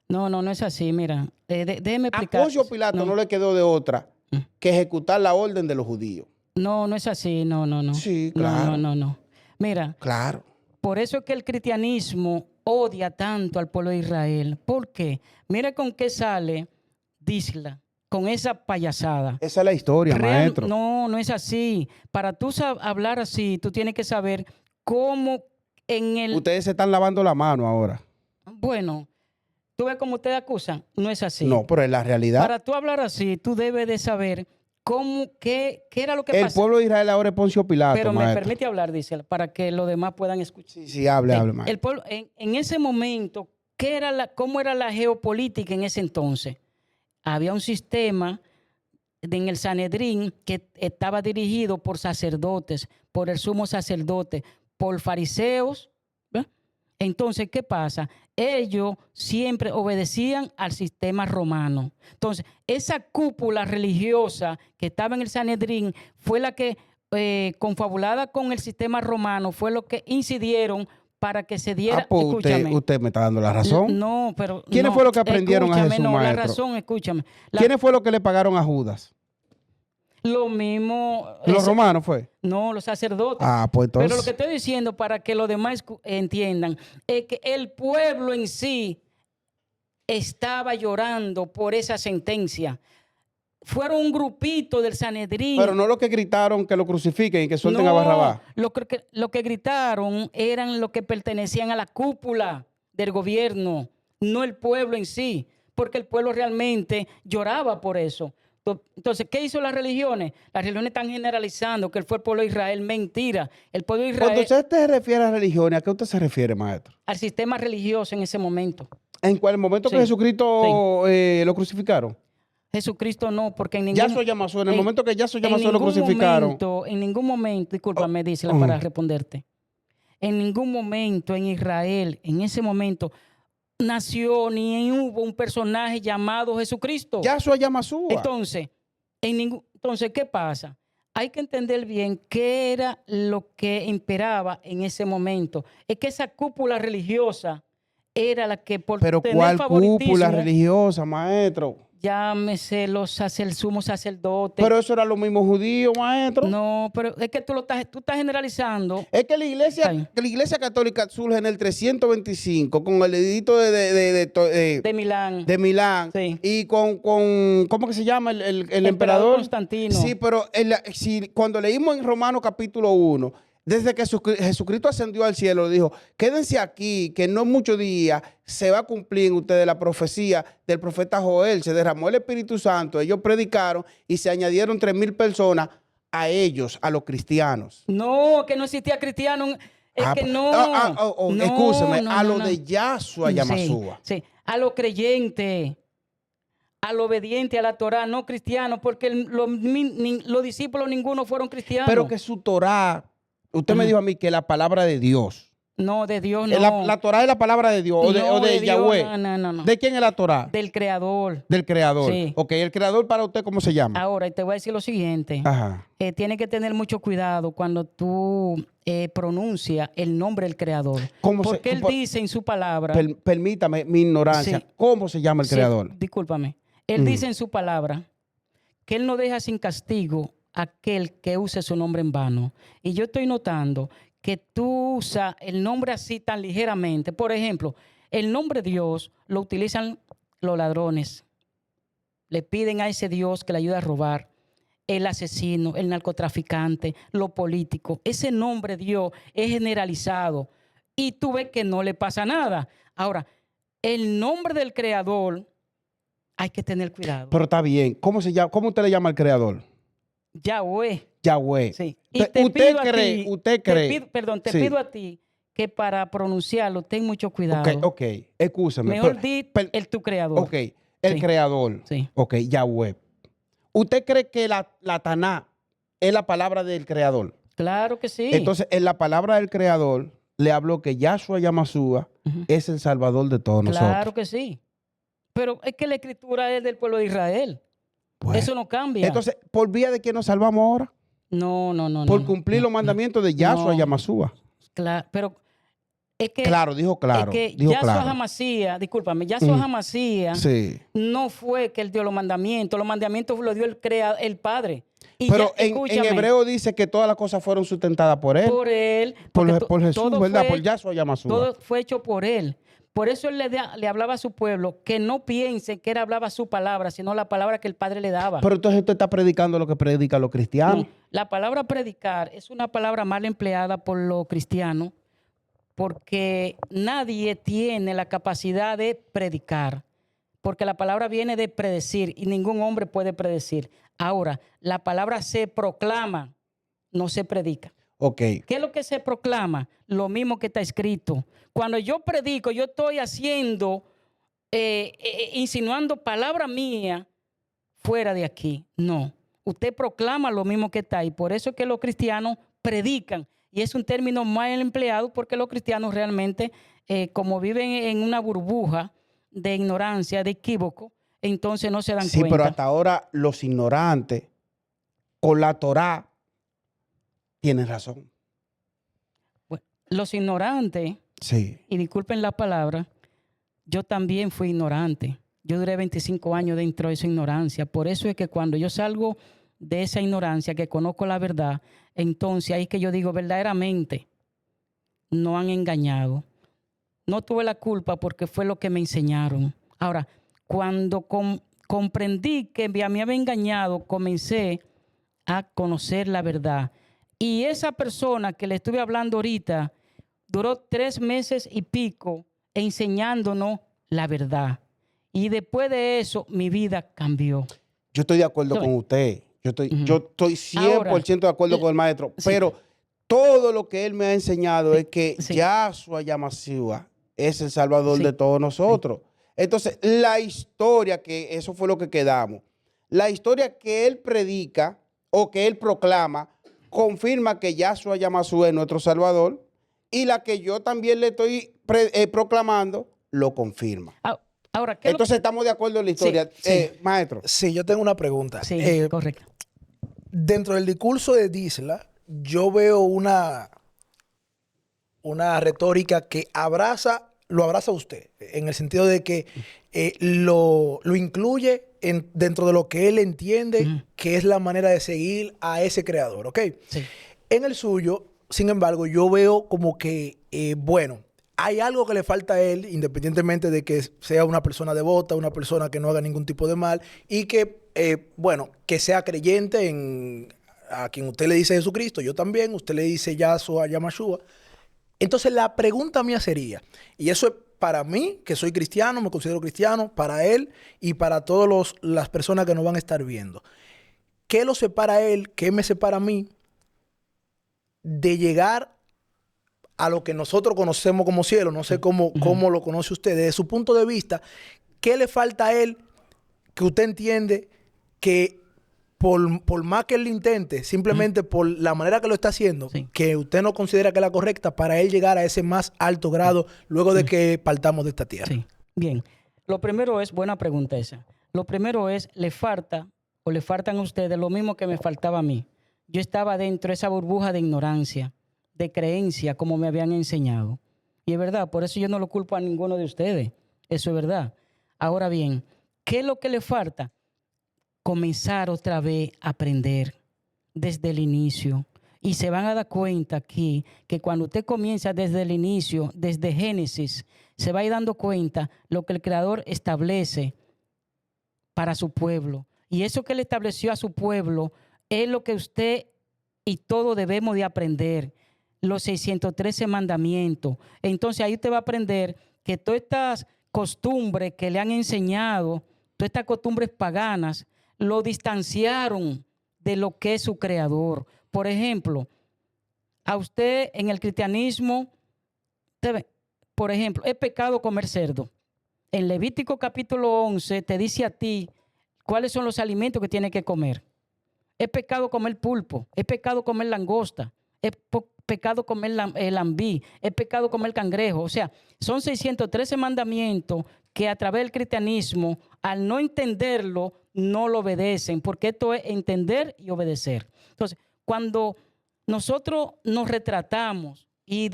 No es así. Mira, déjeme A explicar. Poncio Pilato no le quedó de otra que ejecutar la orden de los judíos. No es así. No. Sí, claro. No. Mira, Claro. por eso es que el cristianismo odia tanto al pueblo de Israel. ¿Por qué? Mira con qué sale Disla, con esa payasada. Esa es la historia, maestro. No es así. Para tú hablar así, tú tienes que saber cómo en el... Ustedes se están lavando la mano ahora. Bueno, tú ves cómo ustedes acusan. No es así. No, pero es la realidad. Para tú hablar así, tú debes de saber qué era lo que El pasó. pueblo de Israel ahora es Poncio Pilato, Pero me maestro. permite hablar, dice, para que los demás puedan escuchar. Sí, hable, maestro. El pueblo, en ese momento, ¿cómo era la geopolítica en ese entonces? Había un sistema en el Sanedrín que estaba dirigido por sacerdotes, por el sumo sacerdote, por fariseos. ¿Ve? Entonces, ¿qué pasa? Ellos siempre obedecían al sistema romano. Entonces, esa cúpula religiosa que estaba en el Sanedrín fue la que, confabulada con el sistema romano, fue lo que incidieron para que se diera... Pues escúchame. usted me está dando la razón. No, pero... ¿Quiénes no, fue los que aprendieron a escúchame, Jesús, no, maestro? la razón, escúchame. ¿Quiénes fue los que le pagaron a Judas? Lo mismo... ¿Los romanos fue? No, los sacerdotes. Ah, pues entonces... Pero lo que estoy diciendo, para que los demás entiendan, es que el pueblo en sí estaba llorando por esa sentencia. Fueron un grupito del Sanedrín. Pero no los que gritaron que lo crucifiquen y que suelten a Barrabás. Lo que gritaron eran los que pertenecían a la cúpula del gobierno, no el pueblo en sí, porque el pueblo realmente lloraba por eso. Entonces, ¿qué hizo las religiones? Las religiones están generalizando que fue el pueblo de Israel. Mentira. El pueblo de Israel... Cuando usted se refiere a religiones, ¿a qué usted se refiere, maestro? Al sistema religioso en ese momento. ¿En cuál momento Sí. que Jesucristo lo crucificaron? Jesucristo no, porque en ningún... Yahshua y Masúa, en el momento que Yahshua y Masúa lo crucificaron. En ningún momento, discúlpame, dísela para responderte. En ningún momento en Israel, en ese momento, nació ni hubo un personaje llamado Jesucristo. Yahshua y Masúa. Entonces, Entonces, ¿qué pasa? Hay que entender bien qué era lo que imperaba en ese momento. Es que esa cúpula religiosa era la que por Pero tener ¿cuál cúpula favoritismo, religiosa, maestro? llámese el sumo sacerdote. Pero eso era lo mismo judío, maestro. No, pero es que tú estás generalizando. Es que la iglesia católica surge en el 325 con el edicto De Milán. de Milán Sí. y con ¿cómo que se llama el emperador? Constantino. Sí, pero cuando leímos en Romanos capítulo 1, desde que Jesucristo ascendió al cielo, dijo, quédense aquí, que no en muchos días se va a cumplir en ustedes la profecía del profeta Joel. Se derramó el Espíritu Santo, ellos predicaron y se añadieron 3,000 personas a ellos, a los cristianos. No, que no existía cristiano. Es que no. No, Excúseme, no, a no, lo no. de Yahshua Yamasúa. Sí, a lo creyente, al obediente a la Torá, no cristiano, porque los discípulos ninguno fueron cristianos. Pero que su Torá, usted me dijo a mí que la palabra de Dios. No, de Dios no. La Torá es la palabra de Dios, o No, de de Dios, Yahweh. no. ¿De quién es la Torá? Del Creador. Del Creador. Sí. Ok, el Creador para usted, ¿cómo se llama? Ahora, te voy a decir lo siguiente. Ajá. Tienes que tener mucho cuidado cuando tú pronuncias el nombre del Creador. Porque Él dice en su palabra. Permítame mi ignorancia. Sí. ¿Cómo se llama el Creador? Discúlpame. Él dice en su palabra que Él no deja sin castigo a aquel que use su nombre en vano. Y yo estoy notando que tú usas el nombre así tan ligeramente. Por ejemplo, el nombre Dios lo utilizan los ladrones. Le piden a ese Dios que le ayude a robar. El asesino, el narcotraficante, lo político. Ese nombre Dios es generalizado y tú ves que no le pasa nada. Ahora, el nombre del Creador hay que tener cuidado. Pero está bien. ¿Cómo se llama? ¿Cómo usted le llama al Creador? Yahweh. Yahweh. Sí. ¿Usted cree? Te pido a ti que para pronunciarlo ten mucho cuidado. Ok. Excúsame. Mejor di tu Creador. Ok. El Creador. Sí. Ok, Yahweh. ¿Usted cree que la Taná es la palabra del Creador? Claro que sí. Entonces, en la palabra del Creador le habló que Yahshua Yamasúa es el Salvador de todos nosotros. Claro que sí. Pero es que la Escritura es del pueblo de Israel. Bueno, eso no cambia. Entonces, ¿por vía de qué nos salvamos ahora? No. Por cumplir los mandamientos de Yahshua Yamasúa. Claro, pero es que... Claro, dijo claro. Es que dijo Yahshua claro. Hamasía, discúlpame, Yahshua Hamasía Sí. no fue que él dio los mandamientos los dio el Padre. Y Pero ya, en hebreo dice que todas las cosas fueron sustentadas por él. Por él. Por Jesús, ¿verdad? Por Yahshua Yamasúa. Todo fue hecho por él. Por eso él le hablaba a su pueblo que no piensen que él hablaba su palabra, sino la palabra que el Padre le daba. Pero entonces usted está predicando lo que predican los cristianos. No, la palabra predicar es una palabra mal empleada por los cristianos porque nadie tiene la capacidad de predicar. Porque la palabra viene de predecir y ningún hombre puede predecir. Ahora, la palabra se proclama, no se predica. Ok. ¿Qué es lo que se proclama? Lo mismo que está escrito. Cuando yo predico, yo estoy haciendo, insinuando palabra mía fuera de aquí. No. Usted proclama lo mismo que está ahí. Por eso es que los cristianos predican. Y es un término mal empleado porque los cristianos realmente, como viven en una burbuja de ignorancia, de equívoco, entonces no se dan cuenta. Sí, pero hasta ahora los ignorantes con la Torá tienen razón. Bueno, los ignorantes, sí. Y disculpen la palabra, yo también fui ignorante. Yo duré 25 años dentro de esa ignorancia. Por eso es que cuando yo salgo de esa ignorancia, que conozco la verdad, entonces ahí es que yo digo, verdaderamente, no han engañado. No tuve la culpa porque fue lo que me enseñaron. Ahora, cuando comprendí que a mí me había engañado, comencé a conocer la verdad. Y esa persona que le estuve hablando ahorita duró 3 meses y pico enseñándonos la verdad. Y después de eso, mi vida cambió. Yo estoy de acuerdo con usted. Yo estoy 100% de acuerdo con el maestro. Sí. Pero todo lo que él me ha enseñado es que Sí. Yahshua Yamasúa es el Salvador Sí. de todos nosotros. Entonces, la historia, que eso fue lo que quedamos, la historia que él predica o que él proclama, confirma que Yahshua Yamasúa es nuestro Salvador, y la que yo también le estoy proclamando, lo confirma. Ahora, ¿qué es lo Entonces estamos de acuerdo en la historia. Sí. Maestro. Sí, yo tengo una pregunta. Sí, correcto. Dentro del discurso de Disla, yo veo una retórica que lo abraza a usted, en el sentido de que lo incluye dentro de lo que él entiende que es la manera de seguir a ese creador, ¿ok? Sí. En el suyo, sin embargo, yo veo como que, bueno, hay algo que le falta a él, independientemente de que sea una persona devota, una persona que no haga ningún tipo de mal y que, bueno, que sea creyente a quien usted le dice Jesucristo, yo también, usted le dice Yahshua, Yamashua. Entonces la pregunta mía sería, y eso es para mí, que soy cristiano, me considero cristiano, para él y para todas las personas que nos van a estar viendo. ¿Qué lo separa a él? ¿Qué me separa a mí de llegar a lo que nosotros conocemos como cielo? No sé cómo lo conoce usted. Desde su punto de vista, ¿qué le falta a él que usted entiende que por más que él lo intente, simplemente por la manera que lo está haciendo, que usted no considera que es la correcta para él llegar a ese más alto grado luego de que partamos de esta tierra? Sí, bien. Lo primero es, buena pregunta esa. Lo primero es, le faltan a ustedes lo mismo que me faltaba a mí. Yo estaba dentro de esa burbuja de ignorancia, de creencia, como me habían enseñado. Y es verdad, por eso yo no lo culpo a ninguno de ustedes. Eso es verdad. Ahora bien, ¿qué es lo que le falta? Comenzar otra vez a aprender desde el inicio. Y se van a dar cuenta aquí que cuando usted comienza desde el inicio, desde Génesis, se va a ir dando cuenta lo que el Creador establece para su pueblo. Y eso que Él estableció a su pueblo es lo que usted y todos debemos de aprender. Los 613 mandamientos. Entonces ahí usted va a aprender que todas estas costumbres que le han enseñado, todas estas costumbres paganas, lo distanciaron de lo que es su creador. Por ejemplo, a usted en el cristianismo, por ejemplo, es pecado comer cerdo. En Levítico capítulo 11 te dice a ti cuáles son los alimentos que tienes que comer. Es pecado comer pulpo, es pecado comer langosta, es pecado comer lambí, es pecado comer cangrejo. O sea, son 613 mandamientos que a través del cristianismo, al no entenderlo, no lo obedecen, porque esto es entender y obedecer. Entonces, cuando nosotros nos retratamos y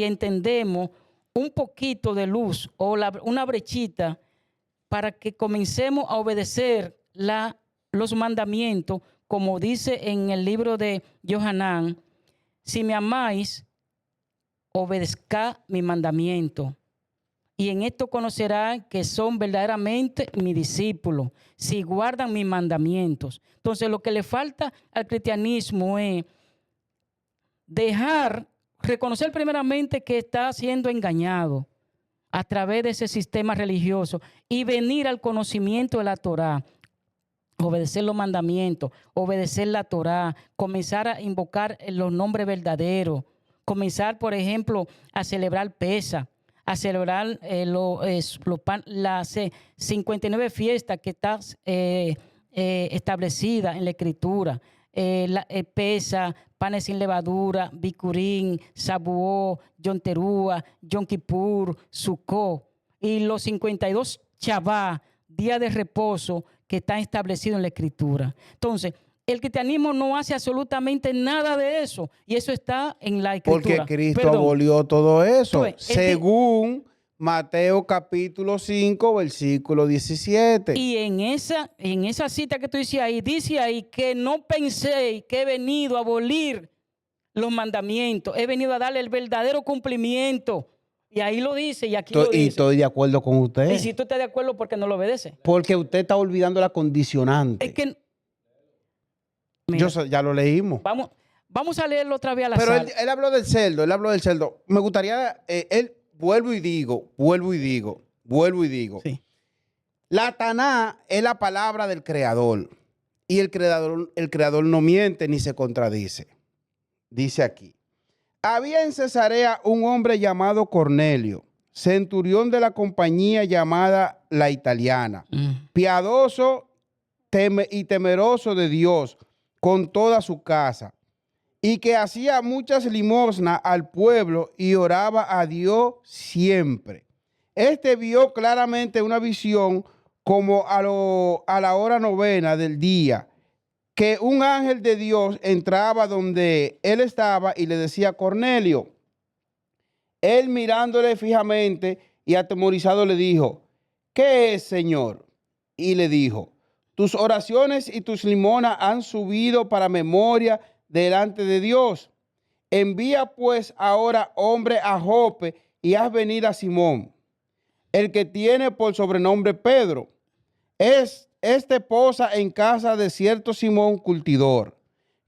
entendemos un poquito de luz o una brechita para que comencemos a obedecer los mandamientos, como dice en el libro de Johanán, si me amáis, obedezcad mi mandamiento. Y en esto conocerán que son verdaderamente mis discípulos, si guardan mis mandamientos. Entonces, lo que le falta al cristianismo es reconocer primeramente que está siendo engañado a través de ese sistema religioso y venir al conocimiento de la Torá, obedecer los mandamientos, obedecer la Torá, comenzar a invocar los nombres verdaderos, comenzar, por ejemplo, a celebrar Pesa, a celebrar las 59 fiestas que están establecidas en la Escritura. Pesa, panes sin levadura, Bikurín, Shavuot, Yom Teruah, Yom Kippur, Sukkot y los 52 Shabbat, días de reposo que están establecidos en la Escritura. Entonces, el cristianismo no hace absolutamente nada de eso y eso está en la Escritura. Porque Cristo abolió todo eso, Entonces, según Mateo capítulo 5, versículo 17. Y en esa cita que tú dices ahí, dice ahí que no penséis que he venido a abolir los mandamientos, he venido a darle el verdadero cumplimiento. Y ahí lo dice y aquí lo dice. Y estoy de acuerdo con usted. Y si tú estás de acuerdo, ¿por qué no lo obedeces? Porque usted está olvidando la condicionante. Es que... Mira, ya lo leímos. Vamos a leerlo otra vez a la Pero sala. él habló del cerdo, Me gustaría, vuelvo y digo. Sí. La Taná es la palabra del Creador. Y el Creador no miente ni se contradice. Dice aquí. Había en Cesarea un hombre llamado Cornelio, centurión de la compañía llamada La Italiana, piadoso y temeroso de Dios con toda su casa, y que hacía muchas limosnas al pueblo y oraba a Dios siempre. Este vio claramente una visión como a la hora novena del día, que un ángel de Dios entraba donde él estaba y le decía: Cornelio. Él, mirándole fijamente y atemorizado, le dijo: ¿qué es, Señor? Y le dijo: tus oraciones y tus limonas han subido para memoria delante de Dios. Envía pues ahora hombre a Jope y haz venir a Simón, el que tiene por sobrenombre Pedro. Este posa en casa de cierto Simón curtidor,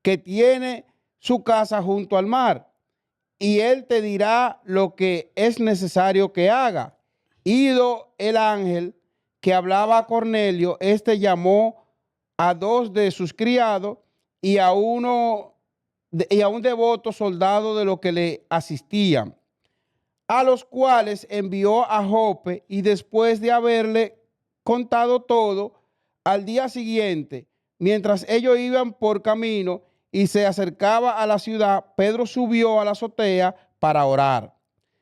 que tiene su casa junto al mar, y él te dirá lo que es necesario que haga. Ido el ángel que hablaba a Cornelio, este llamó a dos de sus criados y a un devoto soldado de los que le asistían, a los cuales envió a Jope, y después de haberle contado todo, al día siguiente, mientras ellos iban por camino y se acercaba a la ciudad, Pedro subió a la azotea para orar,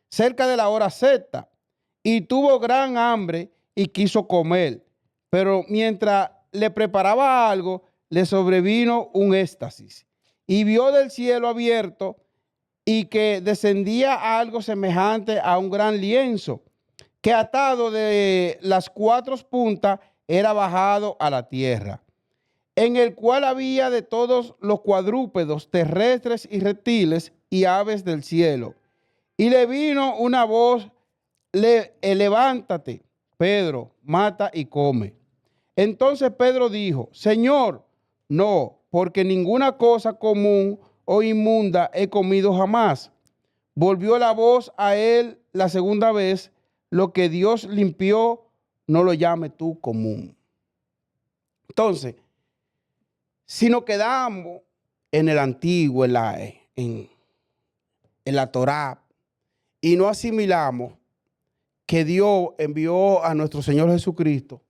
cerca de la hora sexta, y tuvo gran hambre y quiso comer, pero mientras le preparaba algo, le sobrevino un éxtasis, y vio del cielo abierto y que descendía algo semejante a un gran lienzo, que atado de las cuatro puntas era bajado a la tierra, en el cual había de todos los cuadrúpedos terrestres y reptiles y aves del cielo. Y le vino una voz: levántate, Pedro, mata y come. Entonces Pedro dijo: Señor, no, porque ninguna cosa común o inmunda he comido jamás. Volvió la voz a él la segunda vez: lo que Dios limpió, no lo llame tú común. Entonces, si nos quedamos en el antiguo, en la Torá, y no asimilamos que Dios envió a nuestro Señor Jesucristo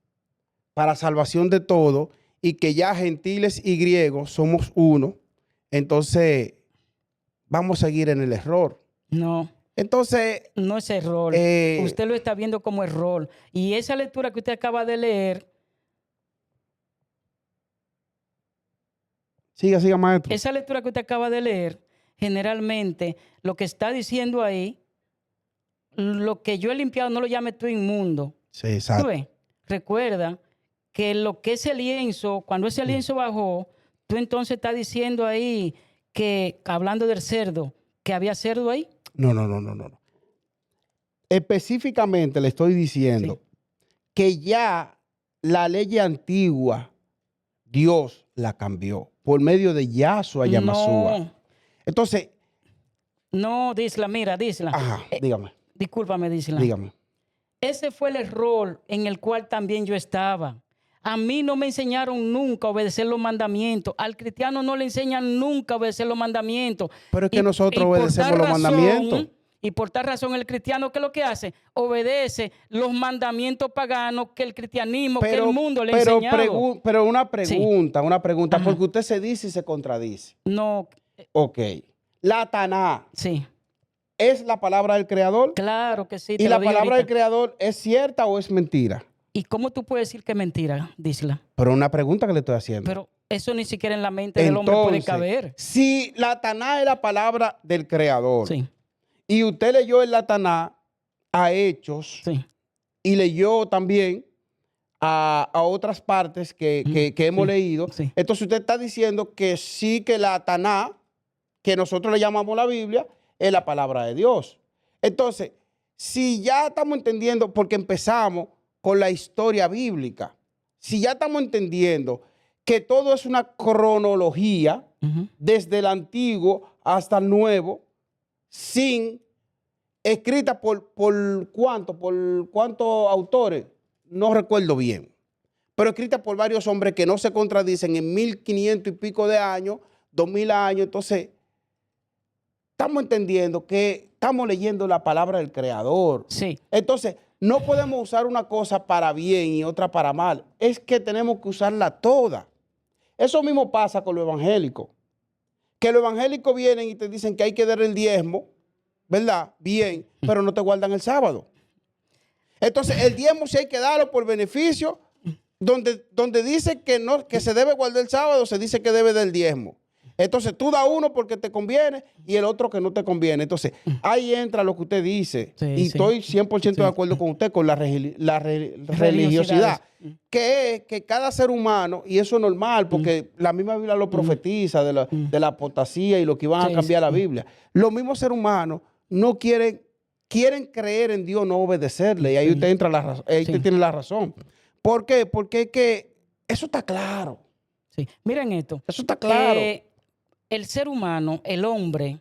para salvación de todos, y que ya gentiles y griegos somos uno, entonces vamos a seguir en el error. No. Entonces, no es error. Usted lo está viendo como error. Y esa lectura que usted acaba de leer, siga, maestro. esa lectura que usted acaba de leer, generalmente lo que está diciendo ahí, lo que yo he limpiado no lo llame tú inmundo. Sí, exacto. ¿Tú ves? Recuerda que lo que ese lienzo, cuando ese lienzo bajó, tú entonces estás diciendo ahí que, hablando del cerdo, que había cerdo ahí. No. Específicamente le estoy diciendo que ya la ley antigua, Dios la cambió por medio de Yahshua Yamasúa. No. Entonces. No, Disla, mira, Disla. Ajá, dígame. Discúlpame, Disla. Dígame. Ese fue el error en el cual también yo estaba. A mí no me enseñaron nunca a obedecer los mandamientos. Al cristiano no le enseñan nunca a obedecer los mandamientos. Pero es que nosotros obedecemos los mandamientos. Y por tal razón el cristiano, ¿qué es lo que hace? Obedece los mandamientos paganos que el cristianismo, que el mundo le ha enseñado. Pero una pregunta, Ajá. porque usted se dice y se contradice. No. Ok. La Taná. Sí. ¿Es la palabra del Creador? Claro que sí. ¿Y la palabra del Creador es cierta o es mentira? ¿Y cómo tú puedes decir que es mentira, Disla? Pero una pregunta que le estoy haciendo. Pero eso ni siquiera en la mente del hombre puede caber. Si la Taná es la palabra del Creador, sí, y usted leyó el Taná a Hechos, sí, y leyó también a otras partes que hemos leído, sí. Entonces usted está diciendo que sí, que la Taná, que nosotros le llamamos la Biblia, es la palabra de Dios. Entonces, si ya estamos entendiendo, porque empezamos con la historia bíblica, si ya estamos entendiendo que todo es una cronología, desde el antiguo hasta el nuevo, escrita por cuántos autores, no recuerdo bien, pero escrita por varios hombres que no se contradicen en 1500 y pico de años, 2000 años. Entonces, estamos entendiendo que estamos leyendo la palabra del Creador. Sí. Entonces, no podemos usar una cosa para bien y otra para mal. Es que tenemos que usarla toda. Eso mismo pasa con lo evangélico. Que los evangélicos vienen y te dicen que hay que dar el diezmo, ¿verdad? Bien, pero no te guardan el sábado. Entonces, el diezmo sí hay que darlo por beneficio. Donde dice que no, que se debe guardar el sábado, se dice que debe del diezmo. Entonces, tú das uno porque te conviene y el otro que no te conviene. Entonces, ahí entra lo que usted dice. Sí, y sí. estoy 100% de acuerdo con usted con la religiosidad. Que es que cada ser humano, y eso es normal, porque la misma Biblia lo profetiza de la apostasía y lo que iban a cambiar la Biblia. Los mismos seres humanos no quieren creer en Dios, no obedecerle. Y ahí usted entra usted tiene la razón. ¿Por qué? Porque es que eso está claro. Sí. Miren esto. Eso está claro. El ser humano, el hombre,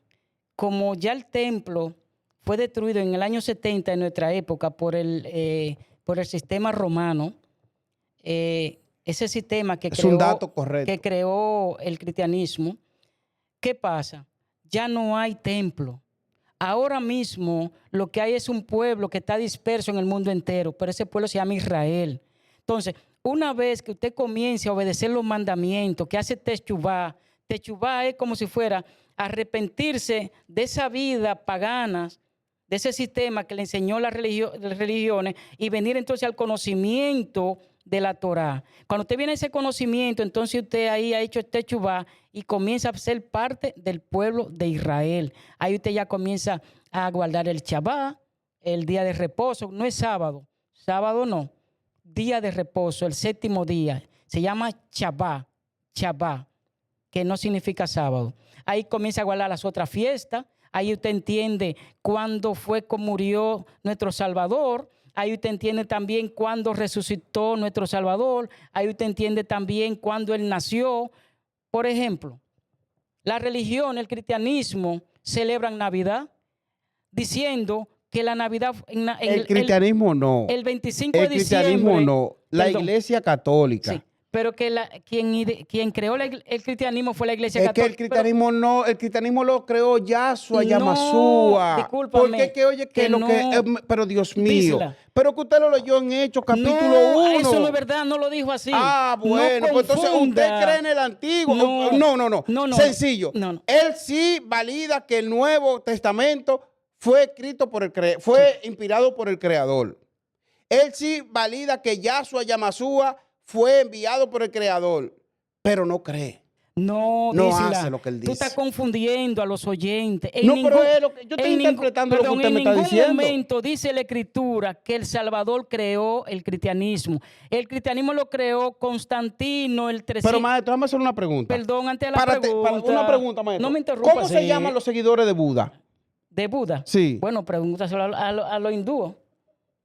como ya el templo fue destruido en el año 70 en nuestra época por el sistema romano, ese sistema que Es un dato correcto. que creó el cristianismo, ¿qué pasa? Ya no hay templo. Ahora mismo lo que hay es un pueblo que está disperso en el mundo entero, pero ese pueblo se llama Israel. Entonces, una vez que usted comience a obedecer los mandamientos, que hace Teshuvá, Teshuvá es como si fuera arrepentirse de esa vida pagana, de ese sistema que le enseñó las religiones y venir entonces al conocimiento de la Torá. Cuando usted viene a ese conocimiento, entonces usted ahí ha hecho Teshuvá y comienza a ser parte del pueblo de Israel. Ahí usted ya comienza a guardar el Shabbat, el día de reposo. No es sábado, sábado no. Día de reposo, el séptimo día, se llama Shabbat, que no significa sábado. Ahí comienza a guardar las otras fiestas, ahí usted entiende cuándo fue que murió nuestro Salvador, ahí usted entiende también cuándo resucitó nuestro Salvador, ahí usted entiende también cuándo Él nació. Por ejemplo, la religión, el cristianismo, celebran Navidad diciendo que la Navidad... el cristianismo no. El 25 de diciembre... El cristianismo no. La perdón, Iglesia Católica. Sí, pero que quien creó el cristianismo fue la Iglesia es Católica. Que el cristianismo no, el cristianismo lo creó Yahshua, No, Yamashua. discúlpame, Porque que oye que, que lo no. que pero Dios mío. Dísela. Pero que usted lo leyó en Hechos capítulo 1. No, eso no es verdad, no lo dijo así. Ah, bueno, No pues entonces confunda. usted cree en el antiguo. No. Sencillo. No. Él sí valida que el Nuevo Testamento fue escrito fue inspirado por el Creador. Él sí valida que Yahshua Yamashua fue enviado por el Creador, pero no cree. No hace lo que él dice. Tú estás confundiendo a los oyentes. Pero es lo que yo estoy interpretando lo que usted me está diciendo. En ningún momento dice la Escritura que el Salvador creó el cristianismo. El cristianismo lo creó Constantino el 300. Pero maestro, déjame hacer una pregunta. Perdón, antes de la pregunta. Una pregunta, maestro. No me interrumpas. ¿Cómo se llaman los seguidores de Buda? ¿De Buda? Sí. Bueno, pregúntaselo a los hindúes.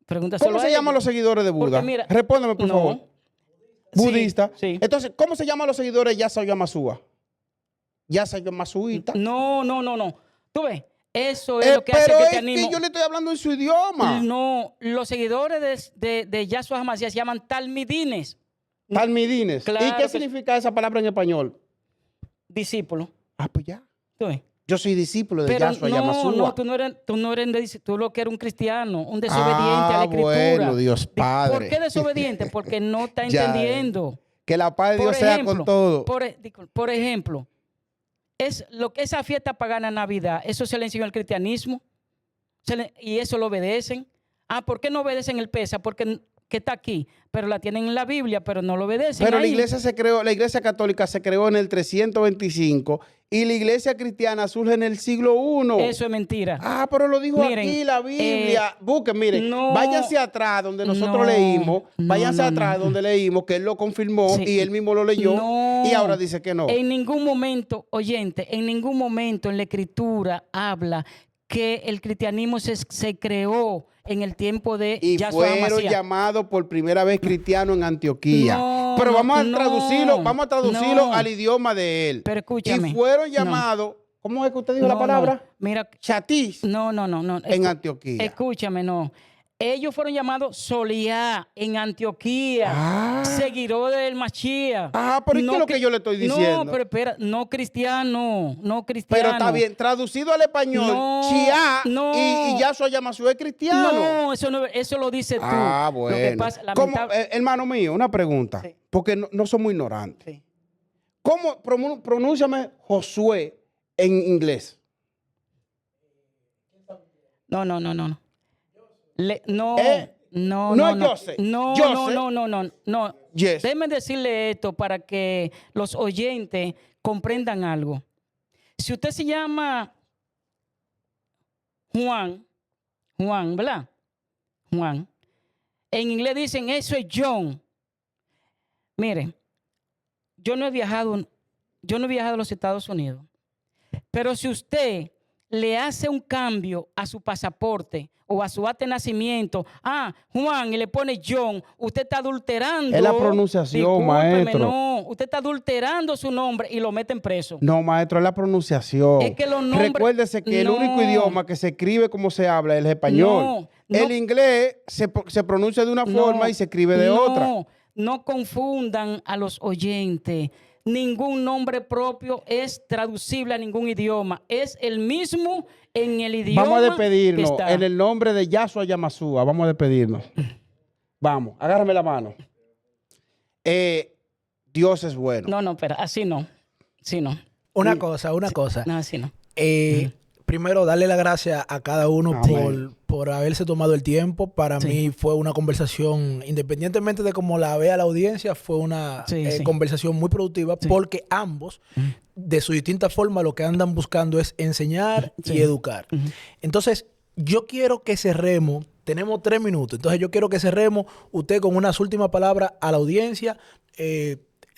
Pregúntaselo ¿Cómo se llaman los seguidores de Buda? Mira, respóndeme, por favor. Budista. Sí. Entonces, ¿cómo se llaman los seguidores de Yahshua Yamashua? Yahshua Yamasuita. No. Tú ves, eso es lo que hace el cristianismo. Pero es que yo le estoy hablando en su idioma. No, los seguidores de Yahshua Hamashiach se llaman talmidines. Talmidines. Claro ¿Y qué que significa esa palabra en español? Discípulo. Ah, pues ya. ¿Tú ves? Yo soy discípulo de Yahshua Yamashua. No, tú no eres tú lo que eres un cristiano, un desobediente a la Escritura. Bueno, Dios Padre. ¿Por qué desobediente? Porque no está entendiendo. Que la paz de Dios sea con todo. Por ejemplo, esa fiesta pagana Navidad, eso se le enseñó al cristianismo y eso lo obedecen. ¿Por qué no obedecen el Pesa? Porque que está aquí, pero la tienen en la Biblia, pero no lo obedecen. Pero ahí. la iglesia católica se creó en el 325 y la iglesia cristiana surge en el siglo I. Eso es mentira. Pero lo dijo Miren, aquí la Biblia. Busquen, miren, váyanse atrás donde nosotros leímos, donde leímos que él lo confirmó y él mismo lo leyó y ahora dice que no. En ningún momento, oyente, en ningún momento en la Escritura habla que el cristianismo se creó en el tiempo de Yahshua fueron Hamashiach. llamados por primera vez cristianos en Antioquía. Pero vamos a traducirlo al idioma de él. Pero escúchame. Y fueron llamados, ¿cómo es que usted dijo la palabra? Mira, Chatis. No. En Antioquía. Escúchame, no. Ellos fueron llamados Soliá en Antioquía, seguidores del Mashiach. Pero ¿y qué es lo que yo le estoy diciendo? No, pero espera, no cristiano. Pero está bien, traducido al español, Chiá y Yahshua Yamashua es cristiano. No, eso lo dices tú. Bueno. Lo que pasa, hermano mío, una pregunta, porque no somos ignorantes. Sí. ¿Cómo pronúnciame Josué en inglés? No. No, No no, es no. yo sé. No, Yo no, sé. no, no, no, no. Yes. Déjeme decirle esto para que los oyentes comprendan algo. Si usted se llama Juan, ¿verdad? Juan. En inglés dicen, eso es John. Mire, yo no he viajado a los Estados Unidos. Pero si usted le hace un cambio a su pasaporte o a su acta de nacimiento, Juan, y le pone John, usted está adulterando. Es la pronunciación, maestro. No, usted está adulterando su nombre y lo meten preso. No, maestro, es la pronunciación. Es que los nombres... Recuérdese que el No. único idioma que se escribe como se habla es el español. No. El inglés se pronuncia de una forma y se escribe de otra. No confundan a los oyentes. Ningún nombre propio es traducible a ningún idioma. Es el mismo en el idioma. Vamos a despedirnos que está. en el nombre de Yahshua Yamasúa. Vamos a despedirnos. Vamos, agárrame la mano. Dios es bueno. No, espera, así no. Sí, no. Una cosa. No, así no. Primero, darle las gracias a cada uno por haberse tomado el tiempo. Para mí fue una conversación, independientemente de cómo la vea la audiencia, fue una conversación muy productiva porque ambos, de su distinta forma, lo que andan buscando es enseñar y educar. Entonces, yo quiero que cerremos. Tenemos 3 minutos. Entonces, yo quiero que cerremos usted con unas últimas palabras a la audiencia.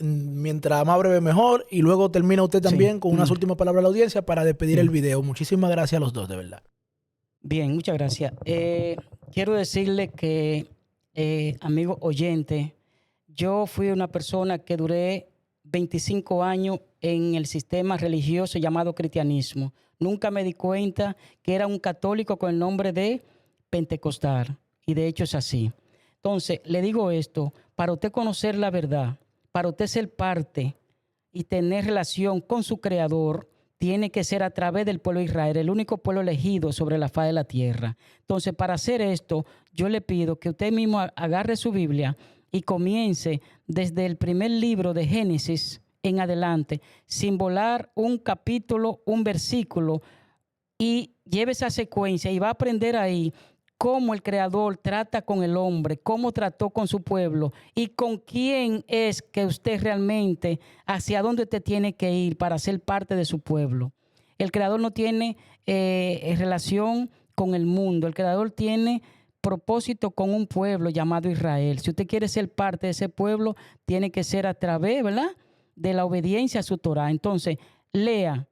Mientras más breve mejor, y luego termina usted también con unas últimas palabras a la audiencia para despedir el video. Muchísimas gracias a los dos, de verdad. Bien, muchas gracias. Quiero decirle que, amigo oyente, yo fui una persona que duré 25 años en el sistema religioso llamado cristianismo. Nunca me di cuenta que era un católico con el nombre de pentecostal, y de hecho es así. Entonces, le digo esto, para usted conocer la verdad, para usted ser parte y tener relación con su Creador, tiene que ser a través del pueblo de Israel, el único pueblo elegido sobre la faz de la tierra. Entonces, para hacer esto, yo le pido que usted mismo agarre su Biblia y comience desde el primer libro de Génesis en adelante, sin volar un capítulo, un versículo, y lleve esa secuencia y va a aprender ahí cómo el Creador trata con el hombre, cómo trató con su pueblo y con quién es que usted realmente, hacia dónde usted tiene que ir para ser parte de su pueblo. El Creador no tiene relación con el mundo, el Creador tiene propósito con un pueblo llamado Israel. Si usted quiere ser parte de ese pueblo, tiene que ser a través, ¿verdad?, de la obediencia a su Torah. Entonces, lea,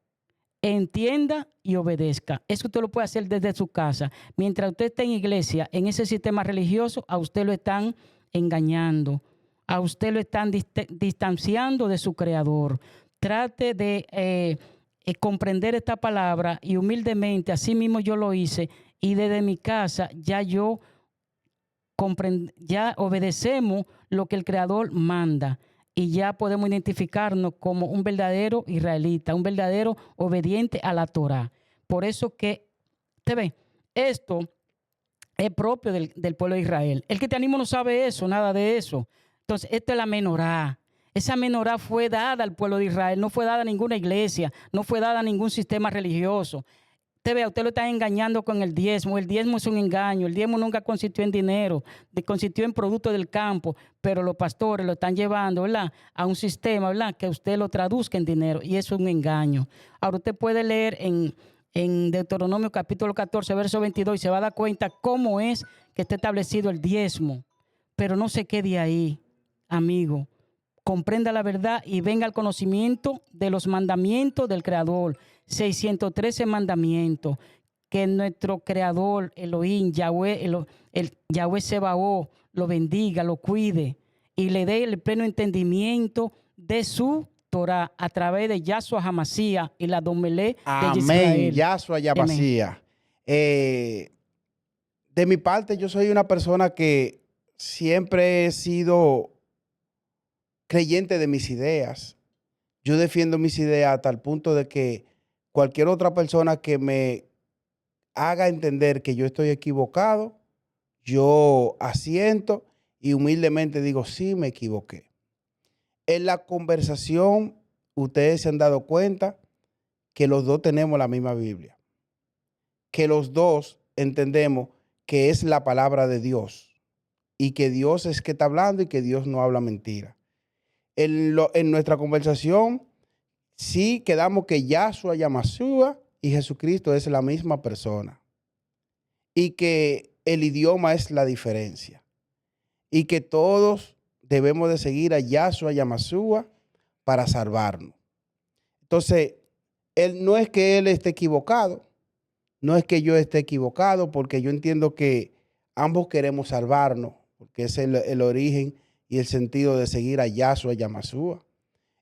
entienda y obedezca. Eso usted lo puede hacer desde su casa. Mientras usted esté en iglesia, en ese sistema religioso, a usted lo están engañando. A usted lo están distanciando de su Creador. Trate de comprender esta palabra y humildemente, así mismo yo lo hice, y desde mi casa ya obedecemos lo que el Creador manda. Y ya podemos identificarnos como un verdadero israelita, un verdadero obediente a la Torah. Por eso que, usted ve, esto es propio del pueblo de Israel. El cristianismo no sabe eso, nada de eso. Entonces, esto es la menorá. Esa menorá fue dada al pueblo de Israel, no fue dada a ninguna iglesia, no fue dada a ningún sistema religioso. Usted lo está engañando con el diezmo. El diezmo es un engaño. El diezmo nunca consistió en dinero, consistió en productos del campo, pero los pastores lo están llevando, ¿verdad?, a un sistema, ¿verdad?, que usted lo traduzca en dinero, y eso es un engaño. Ahora usted puede leer en Deuteronomio capítulo 14, verso 22, y se va a dar cuenta cómo es que está establecido el diezmo. Pero no se quede ahí, amigo. Comprenda la verdad y venga al conocimiento de los mandamientos del Creador. 613 mandamientos. Que nuestro Creador, Elohim, Yahweh, el Yahweh Sebaot, lo bendiga, lo cuide y le dé el pleno entendimiento de su Torah a través de Yahshua Hamashiach y la Domelé de Israel. Amén, Yahshua Yamashiach. De mi parte, yo soy una persona que siempre he sido creyente de mis ideas. Yo defiendo mis ideas hasta el punto de que cualquier otra persona que me haga entender que yo estoy equivocado, yo asiento y humildemente digo, sí, me equivoqué. En la conversación, ustedes se han dado cuenta que los dos tenemos la misma Biblia, que los dos entendemos que es la palabra de Dios. y que Dios es que está hablando y que Dios no habla mentira. En nuestra conversación sí quedamos que Yahshua Yamasua y Jesucristo es la misma persona y que el idioma es la diferencia y que todos debemos de seguir a Yahshua Yamasua para salvarnos. Entonces, no es que él esté equivocado, no es que yo esté equivocado, porque yo entiendo que ambos queremos salvarnos, porque es el origen y el sentido de seguir a Yahshua Yamasua.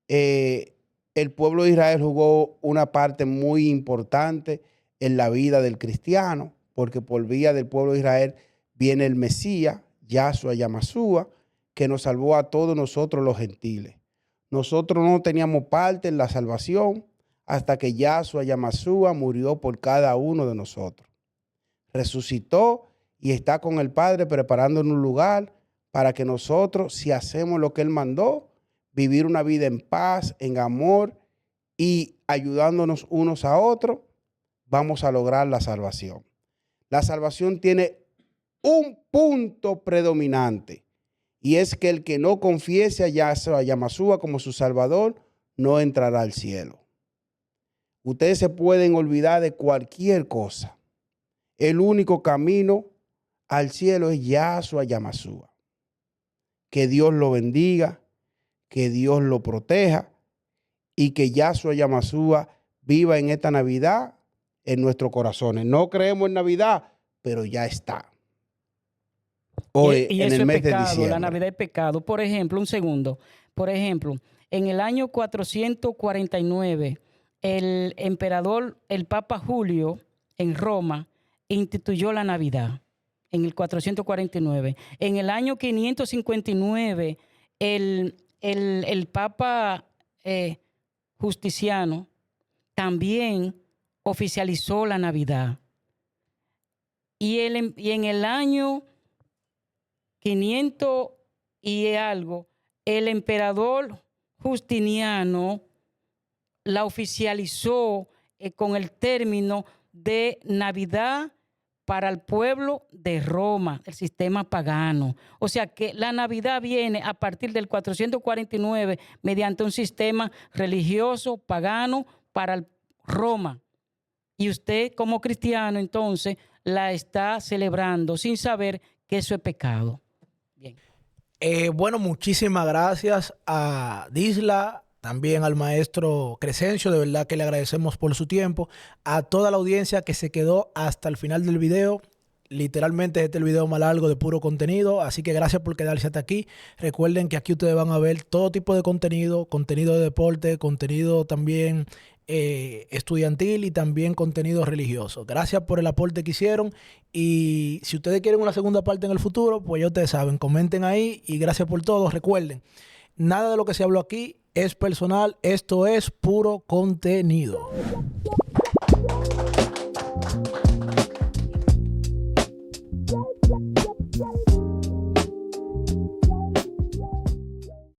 El pueblo de Israel jugó una parte muy importante en la vida del cristiano, porque por vía del pueblo de Israel viene el Mesías, Yahshua Yamasua, que nos salvó a todos nosotros los gentiles. Nosotros no teníamos parte en la salvación hasta que Yahshua Yamasua murió por cada uno de nosotros. Resucitó y está con el Padre preparándonos un lugar para que nosotros, si hacemos lo que Él mandó, vivir una vida en paz, en amor y ayudándonos unos a otros, vamos a lograr la salvación. La salvación tiene un punto predominante y es que el que no confiese a Yahshua Yamasua como su Salvador no entrará al cielo. Ustedes se pueden olvidar de cualquier cosa. El único camino al cielo es Yahshua Yamasua. Que Dios lo bendiga, que Dios lo proteja y que Yahshua Yamasua viva en esta Navidad en nuestros corazones. No creemos en Navidad, pero ya está. Hoy, y en eso el es mes pecado, de diciembre. la Navidad es pecado. Por ejemplo, un segundo. Por ejemplo, en el año 449, el emperador, el Papa Julio, en Roma, instituyó la Navidad. En el 449. En el año 559, el Papa Justiniano también oficializó la Navidad. Y en el año 500 y algo, el emperador Justiniano la oficializó con el término de Navidad para el pueblo de Roma, el sistema pagano. O sea que la Navidad viene a partir del 449 mediante un sistema religioso pagano para Roma. Y usted como cristiano entonces la está celebrando sin saber que eso es pecado. Bien. Bueno, muchísimas gracias a Disla, también al maestro Crescencio, de verdad que le agradecemos por su tiempo, a toda la audiencia que se quedó hasta el final del video. Literalmente este es el video más largo de puro contenido, así que gracias por quedarse hasta aquí. Recuerden que aquí ustedes van a ver todo tipo de contenido, contenido de deporte, contenido también estudiantil y también contenido religioso. Gracias por el aporte que hicieron y si ustedes quieren una segunda parte en el futuro, pues ya ustedes saben, comenten ahí y gracias por todo. Recuerden, nada de lo que se habló aquí es personal, esto es puro contenido.